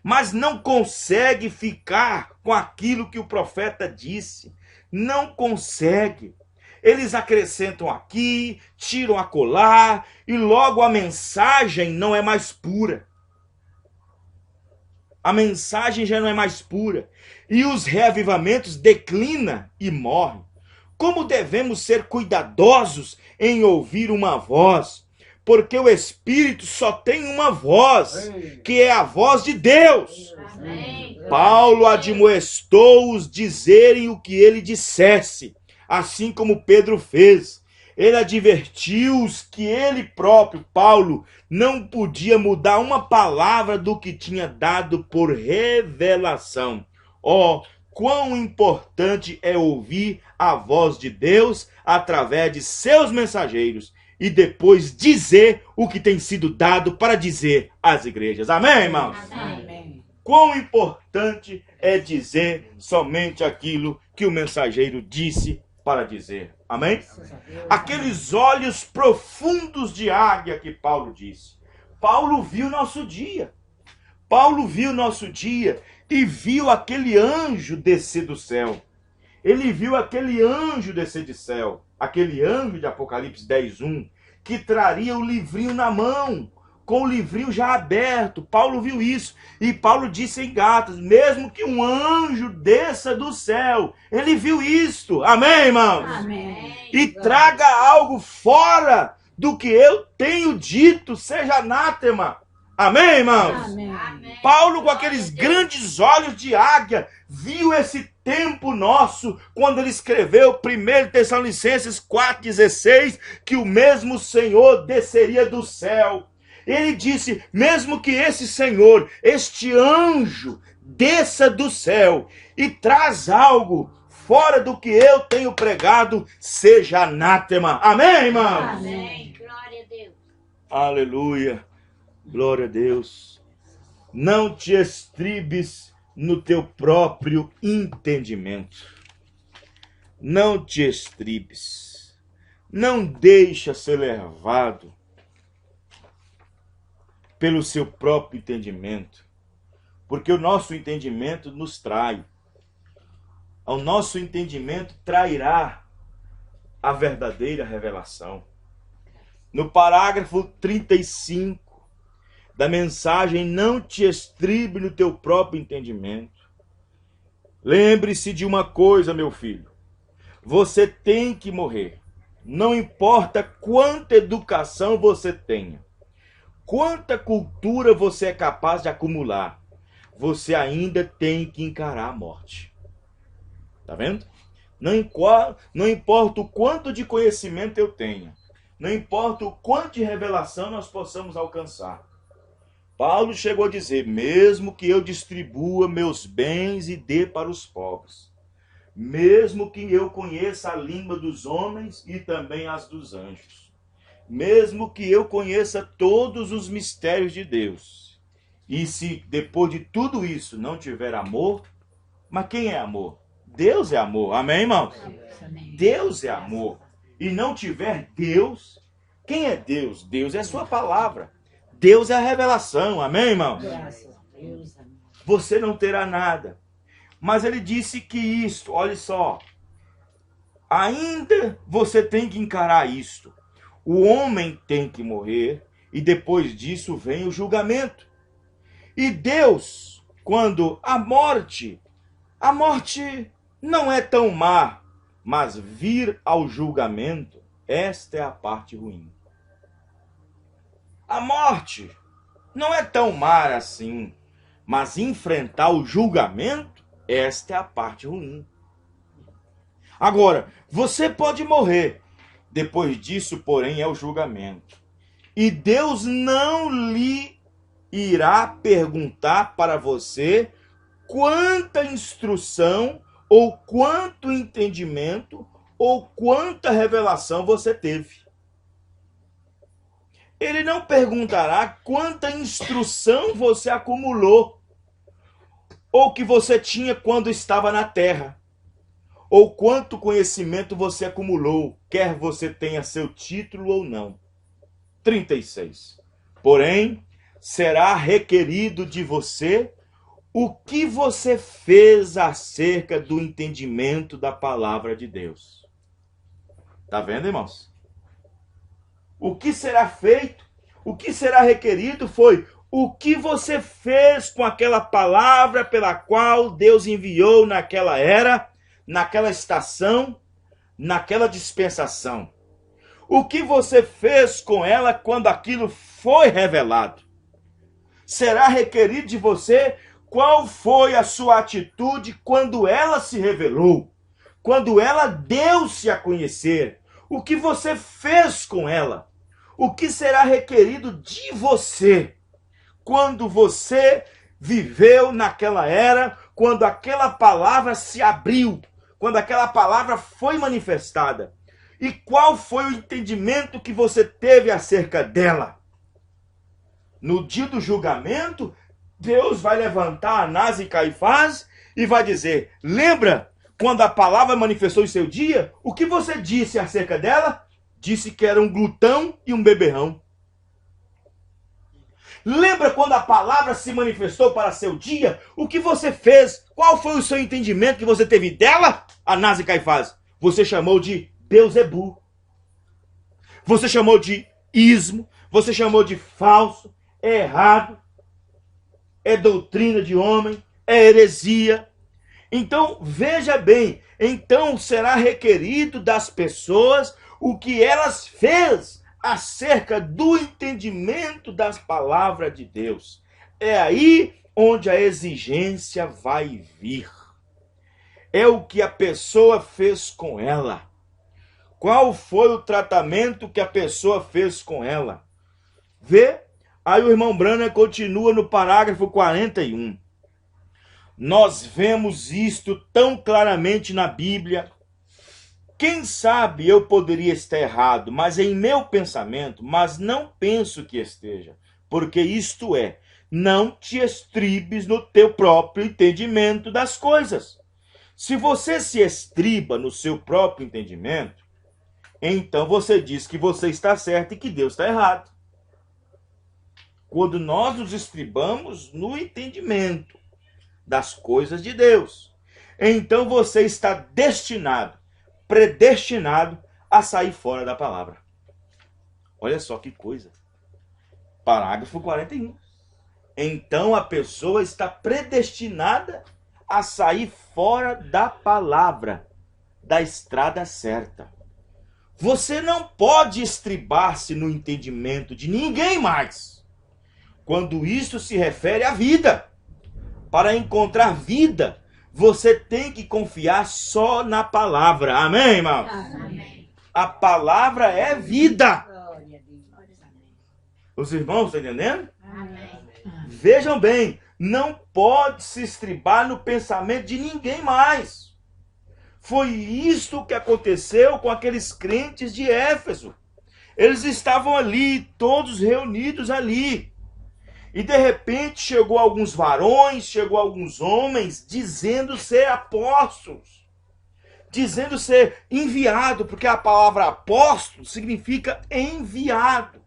Mas não consegue ficar com aquilo que o profeta disse. Não consegue. Eles acrescentam aqui, tiram acolá, e logo a mensagem não é mais pura. A mensagem já não é mais pura. E os reavivamentos declinam e morrem. Como devemos ser cuidadosos em ouvir uma voz? Porque o Espírito só tem uma voz, que é a voz de Deus. Amém. Paulo admoestou-os dizerem o que ele dissesse, assim como Pedro fez. Ele advertiu-os que ele próprio, Paulo, não podia mudar uma palavra do que tinha dado por revelação. quão importante é ouvir a voz de Deus através de seus mensageiros e depois dizer o que tem sido dado para dizer às igrejas. Amém, irmãos? Amém. Quão importante é dizer somente aquilo que o mensageiro disse para dizer. Amém? Aqueles olhos profundos de águia que Paulo disse. Paulo viu nosso dia. Paulo viu nosso dia e viu aquele anjo descer do céu. Ele viu aquele anjo descer do céu. Aquele anjo de Apocalipse 10:1, que traria o livrinho na mão, com o livrinho já aberto. Paulo viu isso. E Paulo disse em Gálatas, mesmo que um anjo desça do céu, ele viu isto. Amém, irmãos? Amém. E traga algo fora do que eu tenho dito, seja anátema. Amém, irmãos? Amém. Paulo, com aqueles grandes olhos de águia, viu esse tempo nosso, quando ele escreveu 1 Tessalonicenses 4,16, que o mesmo Senhor desceria do céu. Ele disse, mesmo que esse Senhor, este anjo, desça do céu e traz algo fora do que eu tenho pregado, seja anátema. Amém, irmãos? Amém. Glória a Deus. Aleluia. Glória a Deus. Não te estribes no teu próprio entendimento. Não te estribes. Não deixa ser levado pelo seu próprio entendimento. Porque o nosso entendimento nos trai. O nosso entendimento trairá a verdadeira revelação. No parágrafo 35 da mensagem, não te estribe no teu próprio entendimento. Lembre-se de uma coisa, meu filho. Você tem que morrer. Não importa quanta educação você tenha, quanta cultura você é capaz de acumular, você ainda tem que encarar a morte. Tá vendo? Não importa o quanto de conhecimento eu tenha, não importa o quanto de revelação nós possamos alcançar. Paulo chegou a dizer, mesmo que eu distribua meus bens e dê para os pobres, mesmo que eu conheça a língua dos homens e também as dos anjos, mesmo que eu conheça todos os mistérios de Deus, e se depois de tudo isso não tiver amor, mas quem é amor? Deus é amor, amém, irmãos? Amém. Deus é amor, e não tiver Deus, quem é Deus? Deus é a sua palavra. Deus é a revelação, amém, irmãos? Graças a Deus. Amém. Você não terá nada. Mas ele disse que isto, olha só, ainda você tem que encarar isto. O homem tem que morrer e depois disso vem o julgamento. E Deus, quando a morte não é tão má, mas vir ao julgamento, esta é a parte ruim. A morte não é tão má assim, mas enfrentar o julgamento, esta é a parte ruim. Agora, você pode morrer. Depois disso, porém, é o julgamento. E Deus não lhe irá perguntar para você quanta instrução, ou quanto entendimento, ou quanta revelação você teve. Ele não perguntará quanta instrução você acumulou, ou que você tinha quando estava na terra, ou quanto conhecimento você acumulou, quer você tenha seu título ou não. 36. Porém, será requerido de você o que você fez acerca do entendimento da palavra de Deus. Tá vendo, irmãos? O que será feito, o que será requerido foi o que você fez com aquela palavra pela qual Deus enviou naquela era, naquela estação, naquela dispensação. O que você fez com ela quando aquilo foi revelado. Será requerido de você qual foi a sua atitude quando ela se revelou, quando ela deu-se a conhecer. O que você fez com ela. O que será requerido de você quando você viveu naquela era, quando aquela palavra se abriu, quando aquela palavra foi manifestada. E qual foi o entendimento que você teve acerca dela? No dia do julgamento, Deus vai levantar Anás e Caifás e vai dizer: lembra quando a palavra manifestou em seu dia? O que você disse acerca dela? Disse que era um glutão e um beberrão. Lembra quando a palavra se manifestou para seu dia? O que você fez? Qual foi o seu entendimento que você teve dela? Anás e Caifás. Você chamou de Beuzebu. Você chamou de ismo. Você chamou de falso. É errado. É doutrina de homem. É heresia. Então, veja bem. Então será requerido das pessoas o que elas fez acerca do entendimento das palavras de Deus. É aí onde a exigência vai vir. É o que a pessoa fez com ela. Qual foi o tratamento que a pessoa fez com ela? Vê? Aí o irmão Branham continua no parágrafo 41. Nós vemos isto tão claramente na Bíblia. Quem sabe eu poderia estar errado, mas em meu pensamento, mas não penso que esteja. Porque isto é, não te estribes no teu próprio entendimento das coisas. Se você se estriba no seu próprio entendimento, então você diz que você está certo e que Deus está errado. Quando nós nos estribamos no entendimento das coisas de Deus, então você está destinado, predestinado a sair fora da palavra. Olha só que coisa. Parágrafo 41. Então a pessoa está predestinada a sair fora da palavra, da estrada certa. Você não pode estribar-se no entendimento de ninguém mais, quando isso se refere à vida. Para encontrar vida, você tem que confiar só na palavra. Amém, irmão? Amém. A palavra é vida. Glória a Deus. Os irmãos estão entendendo? Amém. Vejam bem, não pode se estribar no pensamento de ninguém mais. Foi isto que aconteceu com aqueles crentes de Éfeso. Eles estavam ali, todos reunidos ali. E de repente chegou alguns varões, chegou alguns homens dizendo ser apóstolos, dizendo ser enviado, porque a palavra apóstolo significa enviado.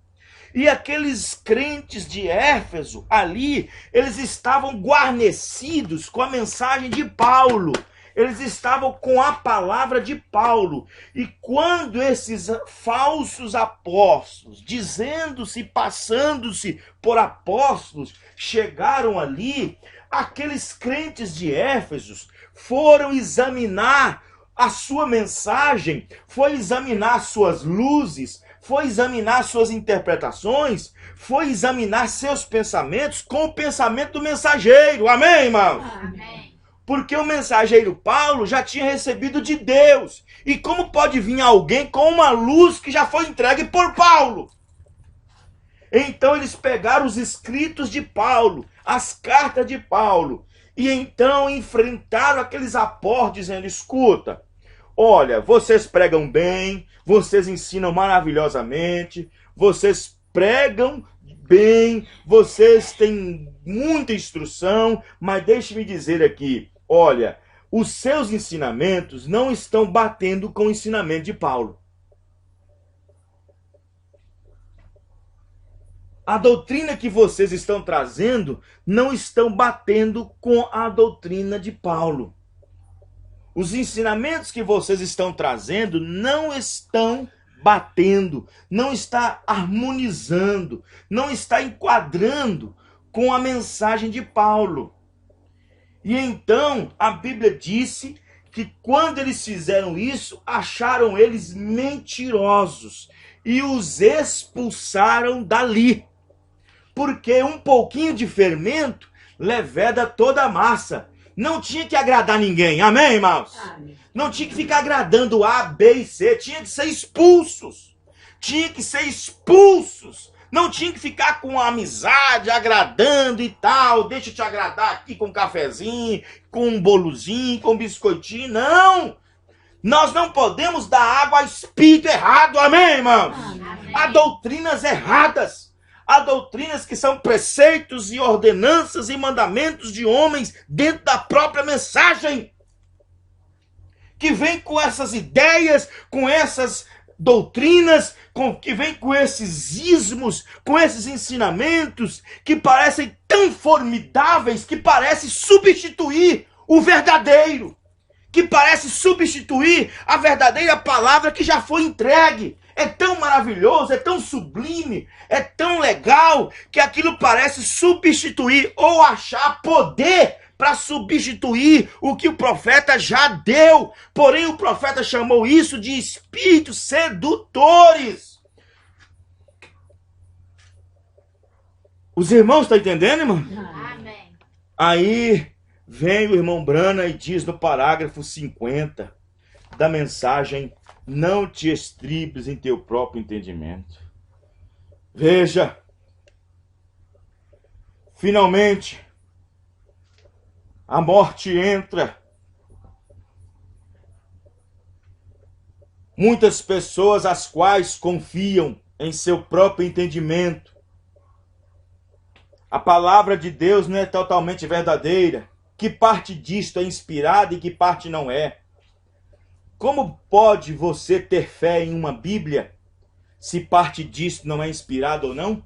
E aqueles crentes de Éfeso ali, eles estavam guarnecidos com a mensagem de Paulo. Eles estavam com a palavra de Paulo. E quando esses falsos apóstolos, dizendo-se, passando-se por apóstolos, chegaram ali, aqueles crentes de Éfeso foram examinar a sua mensagem, foi examinar suas luzes, foi examinar suas interpretações, foi examinar seus pensamentos com o pensamento do mensageiro. Amém, irmãos? Amém. Porque o mensageiro Paulo já tinha recebido de Deus. E como pode vir alguém com uma luz que já foi entregue por Paulo? Então eles pegaram os escritos de Paulo, as cartas de Paulo, e então enfrentaram aqueles apóstolos dizendo: escuta, olha, vocês pregam bem, vocês ensinam maravilhosamente, vocês pregam bem, vocês têm muita instrução, mas deixe-me dizer aqui, olha, os seus ensinamentos não estão batendo com o ensinamento de Paulo. A doutrina que vocês estão trazendo não estão batendo com a doutrina de Paulo. Os ensinamentos que vocês estão trazendo não estão batendo, não está harmonizando, não está enquadrando com a mensagem de Paulo. E então a Bíblia disse que quando eles fizeram isso, acharam eles mentirosos e os expulsaram dali. Porque um pouquinho de fermento leveda toda a massa. Não tinha que agradar ninguém, amém, irmãos? Amém. Não tinha que ficar agradando A, B e C, tinha que ser expulsos. Tinha que ser expulsos. Não tinha que ficar com amizade, agradando e tal. Deixa eu te agradar aqui com um cafezinho, com um bolozinho, com um biscoitinho. Não! Nós não podemos dar água a espírito errado. Amém, irmãos? Há doutrinas erradas. Há doutrinas que são preceitos e ordenanças e mandamentos de homens dentro da própria mensagem. Que vem com essas ideias, com essas doutrinas, que vem com esses ismos, com esses ensinamentos que parecem tão formidáveis, que parece substituir o verdadeiro, que parece substituir a verdadeira palavra que já foi entregue. É tão maravilhoso, é tão sublime, é tão legal, que aquilo parece substituir ou achar poder para substituir o que o profeta já deu. Porém, o profeta chamou isso de espíritos sedutores. Os irmãos estão entendendo, irmão? Amém. Aí vem o irmão Brana e diz no parágrafo 50 da mensagem: não te estribes em teu próprio entendimento. Veja, finalmente, a morte entra. Muitas pessoas as quais confiam em seu próprio entendimento. A palavra de Deus não é totalmente verdadeira. Que parte disto é inspirada e que parte não é? Como pode você ter fé em uma Bíblia se parte disto não é inspirada ou não?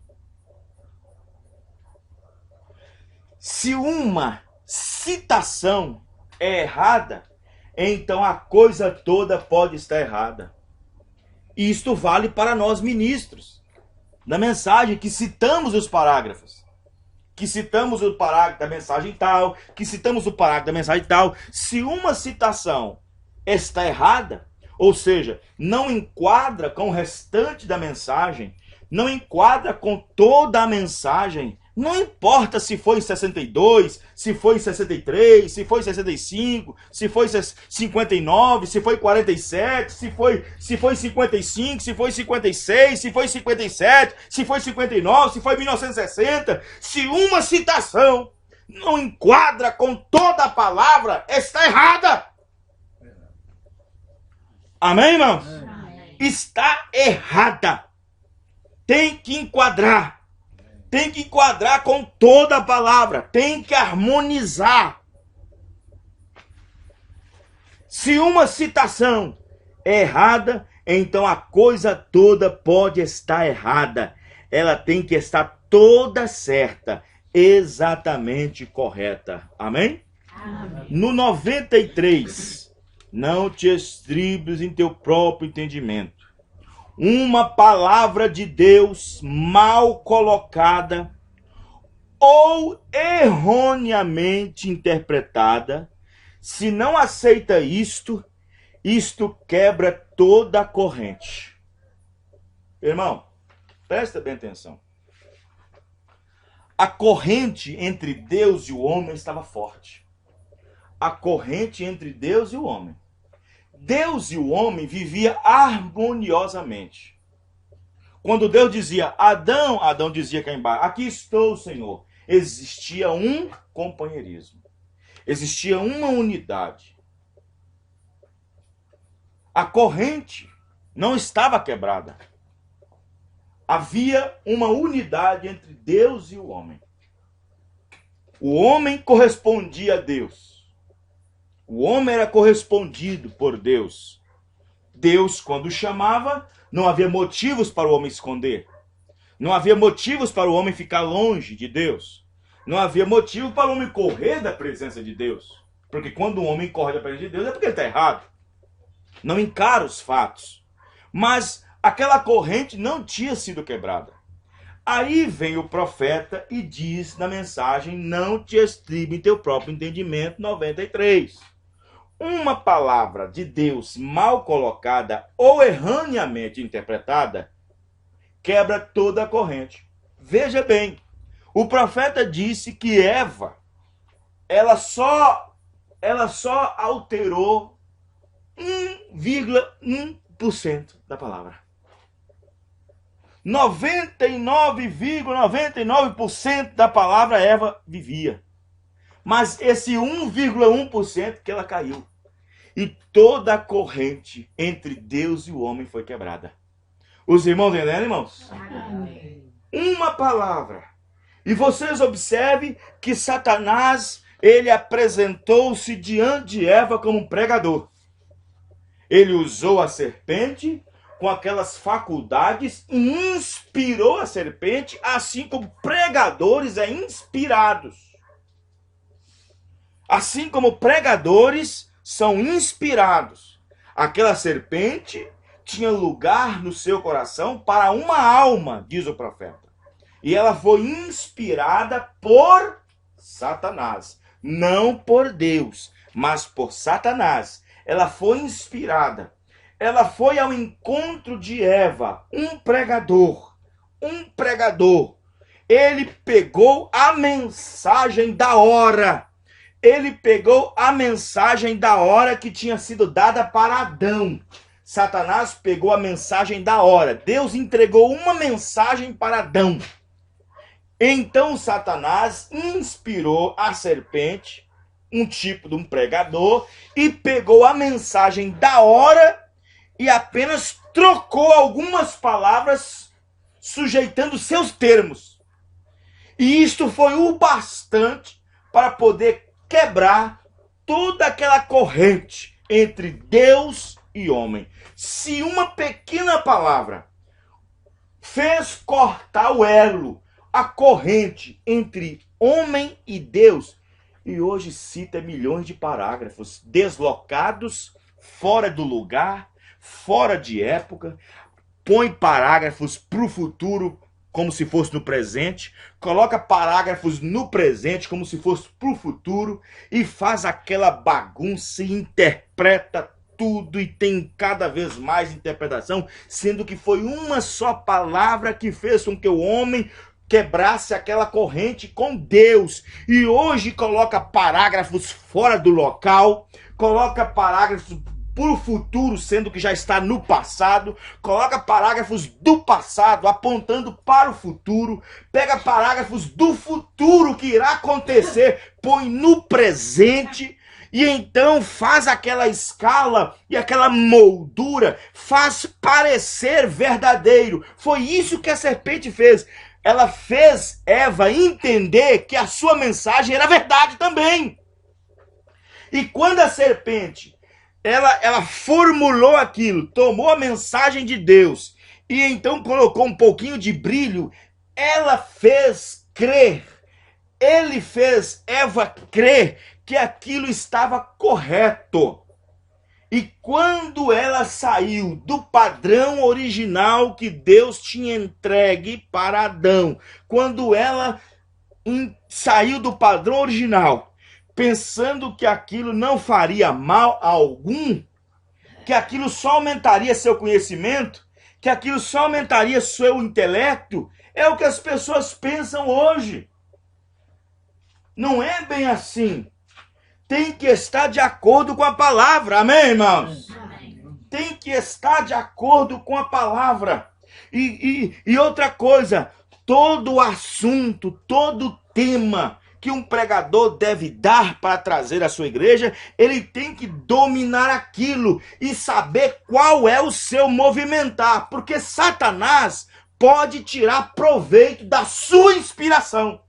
Se uma citação é errada, então a coisa toda pode estar errada. E isto vale para nós ministros da mensagem, que citamos os parágrafos, que citamos o parágrafo da mensagem tal, que citamos o parágrafo da mensagem tal. Se uma citação está errada, ou seja, não enquadra com o restante da mensagem, não enquadra com toda a mensagem, não importa se foi em 62, se foi em 63, se foi em 65, se foi em 59, se foi em 47, se foi em 55, se foi em 56, se foi em 57, se foi em 59, se foi em 1960. Se uma citação não enquadra com toda a palavra, está errada. Amém, irmãos? Amém. Está errada. Tem que enquadrar. Tem que enquadrar com toda a palavra. Tem que harmonizar. Se uma citação é errada, então a coisa toda pode estar errada. Ela tem que estar toda certa, exatamente correta. Amém? Amém. No 93, não te estribes em teu próprio entendimento. Uma palavra de Deus mal colocada ou erroneamente interpretada, se não aceita isto quebra toda a corrente. Irmão, presta bem atenção. A corrente entre Deus e o homem estava forte. A corrente entre Deus e o homem. Deus e o homem viviam harmoniosamente. Quando Deus dizia Adão, Adão dizia cá embaixo, aqui estou, Senhor. Existia um companheirismo. Existia uma unidade. A corrente não estava quebrada. Havia uma unidade entre Deus e o homem. O homem correspondia a Deus. O homem era correspondido por Deus. Deus, quando chamava, não havia motivos para o homem esconder. Não havia motivos para o homem ficar longe de Deus. Não havia motivo para o homem correr da presença de Deus. Porque quando o homem corre da presença de Deus é porque ele está errado. Não encara os fatos. Mas aquela corrente não tinha sido quebrada. Aí vem o profeta e diz na mensagem, não te estribe em teu próprio entendimento, 93. Uma palavra de Deus mal colocada ou erroneamente interpretada quebra toda a corrente. Veja bem, o profeta disse que Eva, ela só alterou 1,1% da palavra. 99,99% da palavra Eva vivia. Mas esse 1,1% que ela caiu. E toda a corrente entre Deus e o homem foi quebrada. Os irmãos entendem, irmãos? Amém. Uma palavra. E vocês observem que Satanás, ele apresentou-se diante de Eva como um pregador. Ele usou a serpente com aquelas faculdades e inspirou a serpente, assim como pregadores inspirados. Assim como pregadores são inspirados. Aquela serpente tinha lugar no seu coração para uma alma, diz o profeta. E ela foi inspirada por Satanás. Não por Deus, mas por Satanás. Ela foi inspirada. Ela foi ao encontro de Eva, um pregador. Ele pegou a mensagem da hora. Ele pegou a mensagem da hora que tinha sido dada para Adão. Satanás pegou a mensagem da hora. Deus entregou uma mensagem para Adão. Então Satanás inspirou a serpente, um tipo de um pregador, e pegou a mensagem da hora e apenas trocou algumas palavras, sujeitando seus termos. E isto foi o bastante para poder quebrar toda aquela corrente entre Deus e homem. Se uma pequena palavra fez cortar o elo, a corrente entre homem e Deus, e hoje cita milhões de parágrafos deslocados, fora do lugar, fora de época, põe parágrafos para o futuro como se fosse no presente, coloca parágrafos no presente como se fosse para o futuro e faz aquela bagunça e interpreta tudo e tem cada vez mais interpretação, sendo que foi uma só palavra que fez com que o homem quebrasse aquela corrente com Deus. E hoje coloca parágrafos fora do local, coloca parágrafos para o futuro, sendo que já está no passado, coloca parágrafos do passado apontando para o futuro, pega parágrafos do futuro que irá acontecer, põe no presente, e então faz aquela escala e aquela moldura, faz parecer verdadeiro. Foi isso que a serpente fez. Ela fez Eva entender que a sua mensagem era verdade também. E quando a serpente ela formulou aquilo, tomou a mensagem de Deus e então colocou um pouquinho de brilho, ela fez crer, ele fez Eva crer que aquilo estava correto. E quando ela saiu do padrão original que Deus tinha entregue para Adão, quando ela saiu do padrão original, pensando que aquilo não faria mal a algum, que aquilo só aumentaria seu conhecimento, que aquilo só aumentaria seu intelecto, é o que as pessoas pensam hoje. Não é bem assim. Tem que estar de acordo com a palavra. Amém, irmãos? Amém. Tem que estar de acordo com a palavra. E outra coisa, todo assunto, todo tema que um pregador deve dar para trazer à sua igreja, ele tem que dominar aquilo e saber qual é o seu movimentar, porque Satanás pode tirar proveito da sua inspiração.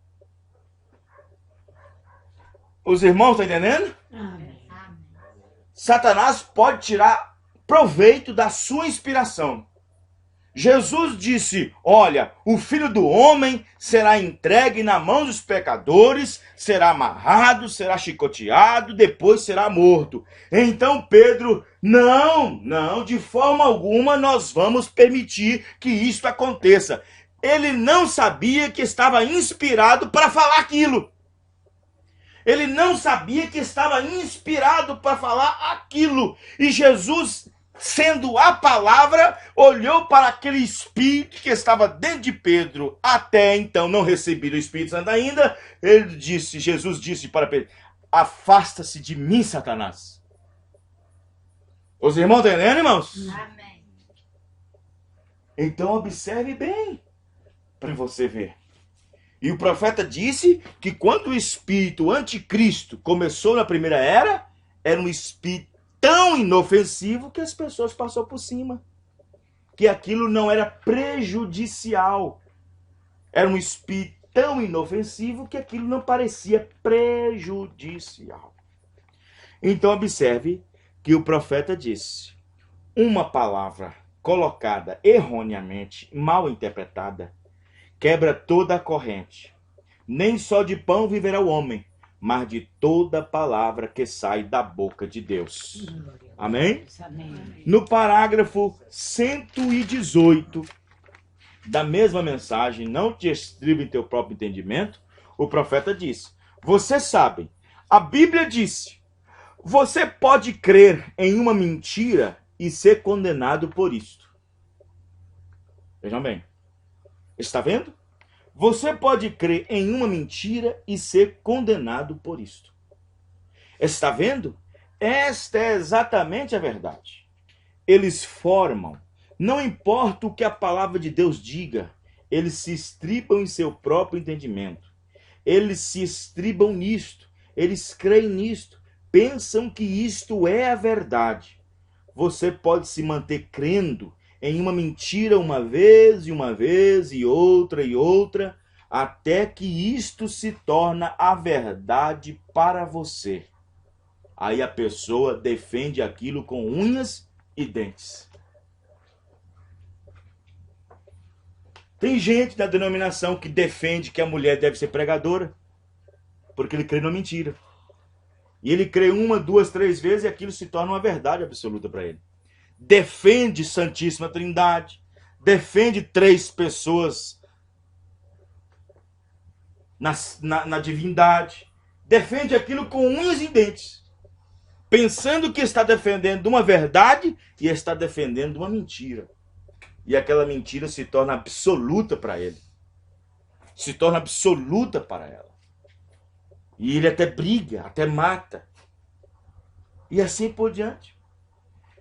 Os irmãos estão entendendo? Amém. Satanás pode tirar proveito da sua inspiração. Jesus disse, olha, o Filho do Homem será entregue na mão dos pecadores, será amarrado, será chicoteado, depois será morto. Então Pedro, não, de forma alguma nós vamos permitir que isto aconteça. Ele não sabia que estava inspirado para falar aquilo. Ele não sabia que estava inspirado para falar aquilo. E Jesus, sendo a palavra, olhou para aquele espírito que estava dentro de Pedro. Até então não recebido o Espírito Santo ainda. Jesus disse para Pedro, afasta-se de mim, Satanás. Os irmãos estão entendendo, irmãos? Amém. Então observe bem para você ver. E o profeta disse que quando o espírito anticristo começou na primeira era, era um espírito tão inofensivo que as pessoas passaram por cima. Que aquilo não era prejudicial. Era um espírito tão inofensivo que aquilo não parecia prejudicial. Então observe que o profeta disse: uma palavra colocada erroneamente, mal interpretada, quebra toda a corrente. Nem só de pão viverá o homem, mas de toda palavra que sai da boca de Deus. Amém? Amém. No parágrafo 118 da mesma mensagem, não te estribe em teu próprio entendimento, o profeta disse: vocês sabem, a Bíblia disse, você pode crer em uma mentira e ser condenado por isto. Vejam bem. Está vendo? Você pode crer em uma mentira e ser condenado por isto. Está vendo? Esta é exatamente a verdade. Eles formam, não importa o que a palavra de Deus diga, eles se estribam em seu próprio entendimento. Eles se estribam nisto, eles creem nisto, pensam que isto é a verdade. Você pode se manter crendo em uma mentira uma vez e outra, até que isto se torna a verdade para você. Aí a pessoa defende aquilo com unhas e dentes. Tem gente na denominação que defende que a mulher deve ser pregadora, porque ele crê na mentira. E ele crê uma, duas, três vezes e aquilo se torna uma verdade absoluta para ele. Defende Santíssima Trindade, defende três pessoas na divindade, defende aquilo com unhas e dentes, pensando que está defendendo uma verdade e está defendendo uma mentira. E aquela mentira se torna absoluta para ele. Se torna absoluta para ela. E ele até briga, até mata. E assim por diante.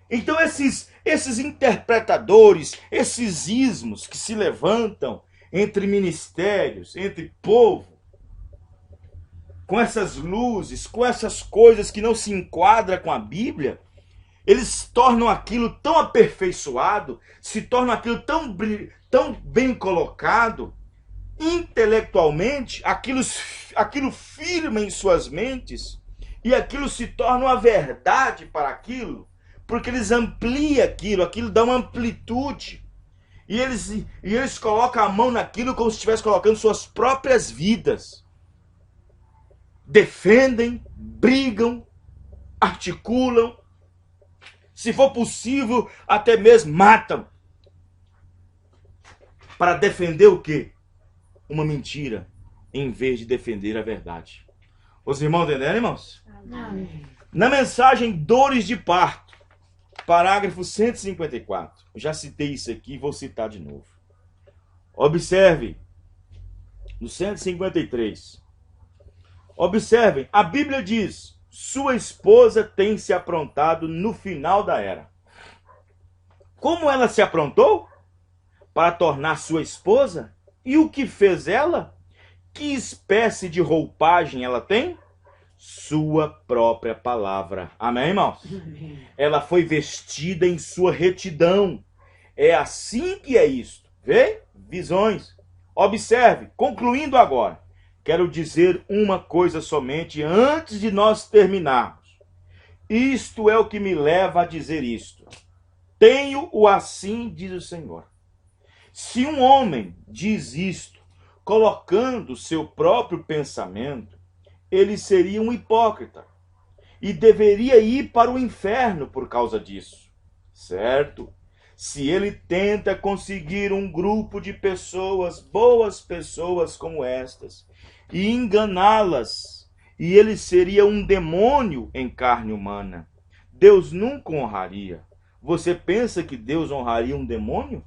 Então esses interpretadores, esses ismos que se levantam entre ministérios, entre povo, com essas luzes, com essas coisas que não se enquadram com a Bíblia, eles tornam aquilo tão aperfeiçoado, se tornam aquilo tão bem colocado, intelectualmente, aquilo firma em suas mentes, e aquilo se torna uma verdade para aquilo, porque eles ampliam aquilo dá uma amplitude, e eles colocam a mão naquilo como se estivessem colocando suas próprias vidas. Defendem, brigam, articulam, se for possível, até mesmo matam. Para defender o quê? Uma mentira, em vez de defender a verdade. Os irmãos entenderam, irmãos? Amém. Na mensagem Dores de Parto, parágrafo 154. Eu já citei isso aqui e vou citar de novo. Observe, no 153. Observem, a Bíblia diz: sua esposa tem se aprontado no final da era. Como ela se aprontou? Para tornar sua esposa? E o que fez ela? Que espécie de roupagem ela tem? Sua própria palavra. Amém, irmãos? Amém. Ela foi vestida em sua retidão. É assim que é isto. Vê? Visões. Observe, concluindo agora. Quero dizer uma coisa somente antes de nós terminarmos. Isto é o que me leva a dizer isto. Tenho o assim, diz o Senhor. Se um homem diz isto, colocando seu próprio pensamento, ele seria um hipócrita e deveria ir para o inferno por causa disso. Certo? Se ele tenta conseguir um grupo de pessoas, boas pessoas como estas, e enganá-las, e ele seria um demônio em carne humana, Deus nunca honraria. Você pensa que Deus honraria um demônio?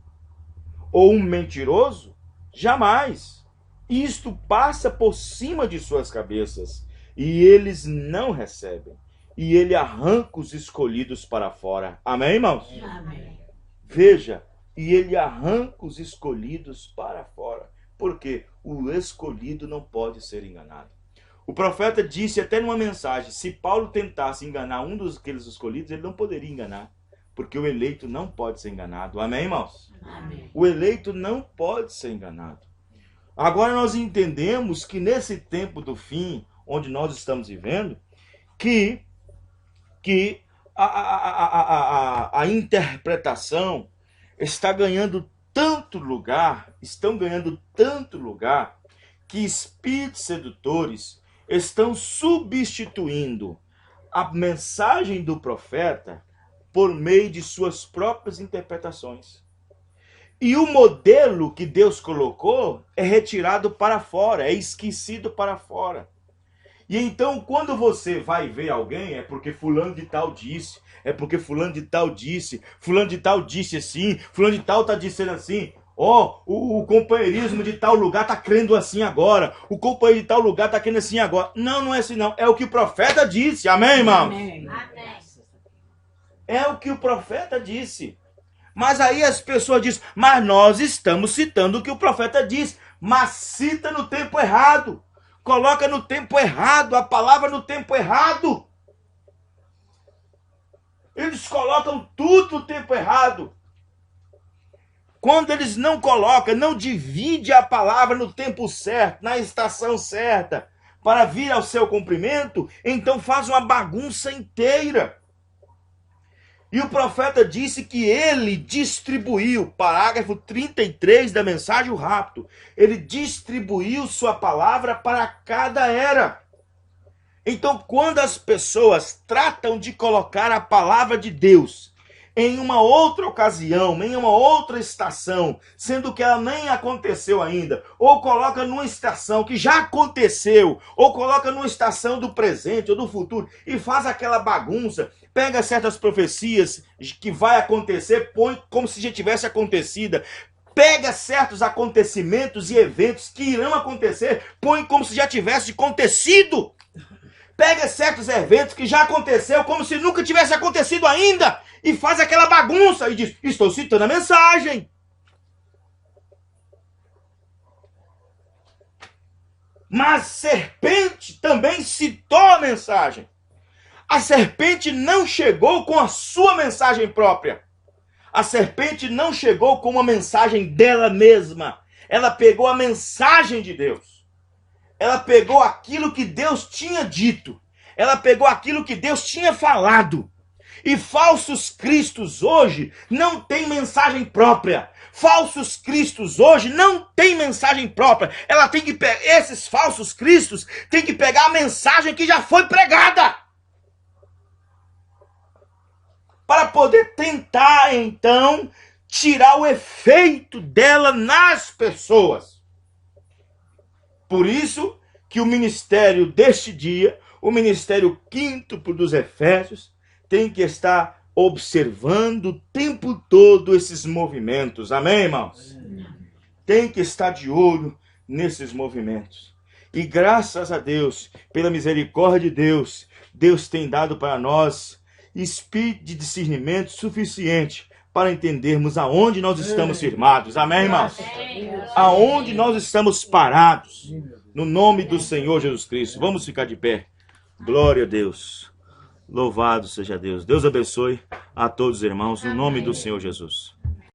Ou um mentiroso? Jamais. Isto passa por cima de suas cabeças, e eles não recebem. E ele arranca os escolhidos para fora. Amém, irmãos? Amém. Veja, e ele arranca os escolhidos para fora. Porque o escolhido não pode ser enganado. O profeta disse até numa mensagem, se Paulo tentasse enganar um daqueles escolhidos, ele não poderia enganar. Porque o eleito não pode ser enganado. Amém, irmãos? Amém. O eleito não pode ser enganado. Agora nós entendemos que nesse tempo do fim, onde nós estamos vivendo, que a interpretação está ganhando tanto lugar, estão ganhando tanto lugar, que espíritos sedutores estão substituindo a mensagem do profeta por meio de suas próprias interpretações. E o modelo que Deus colocou é retirado para fora, é esquecido para fora. E então, quando você vai ver alguém, é porque fulano de tal disse, é porque fulano de tal disse, fulano de tal disse assim, fulano de tal está dizendo assim. Ó, o companheirismo de tal lugar está crendo assim agora, o companheiro de tal lugar está crendo assim agora. Não, não é assim não, é o que o profeta disse, amém, irmãos? Amém. É o que o profeta disse. Mas aí as pessoas dizem, mas nós estamos citando o que o profeta disse, mas cita no tempo errado. Coloca no tempo errado, a palavra no tempo errado. Eles colocam tudo no tempo errado. Quando eles não colocam, não divide a palavra no tempo certo, na estação certa, para vir ao seu cumprimento, então faz uma bagunça inteira. E o profeta disse que ele distribuiu, parágrafo 33 da mensagem, o rapto, ele distribuiu sua palavra para cada era. Então, quando as pessoas tratam de colocar a palavra de Deus em uma outra ocasião, em uma outra estação, sendo que ela nem aconteceu ainda, ou coloca numa estação que já aconteceu, ou coloca numa estação do presente ou do futuro, e faz aquela bagunça, pega certas profecias que vai acontecer, põe como se já tivesse acontecido, pega certos acontecimentos e eventos que irão acontecer, põe como se já tivesse acontecido. Pega certos eventos que já aconteceu como se nunca tivesse acontecido ainda e faz aquela bagunça e diz, estou citando a mensagem. Mas serpente também citou a mensagem. A serpente não chegou com a sua mensagem própria. A serpente não chegou com uma mensagem dela mesma. Ela pegou a mensagem de Deus. Ela pegou aquilo que Deus tinha dito. Ela pegou aquilo que Deus tinha falado. E falsos cristos hoje não têm mensagem própria. Falsos cristos hoje não têm mensagem própria. Ela tem que esses falsos cristos têm que pegar a mensagem que já foi pregada. Para poder tentar, então, tirar o efeito dela nas pessoas. Por isso que o ministério deste dia, o ministério quíntuplo dos Efésios, tem que estar observando o tempo todo esses movimentos. Amém, irmãos? Tem que estar de olho nesses movimentos. E graças a Deus, pela misericórdia de Deus, Deus tem dado para nós espírito de discernimento suficiente para entendermos aonde nós estamos firmados. Amém, irmãos? Aonde nós estamos parados. No nome do Senhor Jesus Cristo. Vamos ficar de pé. Glória a Deus. Louvado seja Deus. Deus abençoe a todos os irmãos. No nome do Senhor Jesus.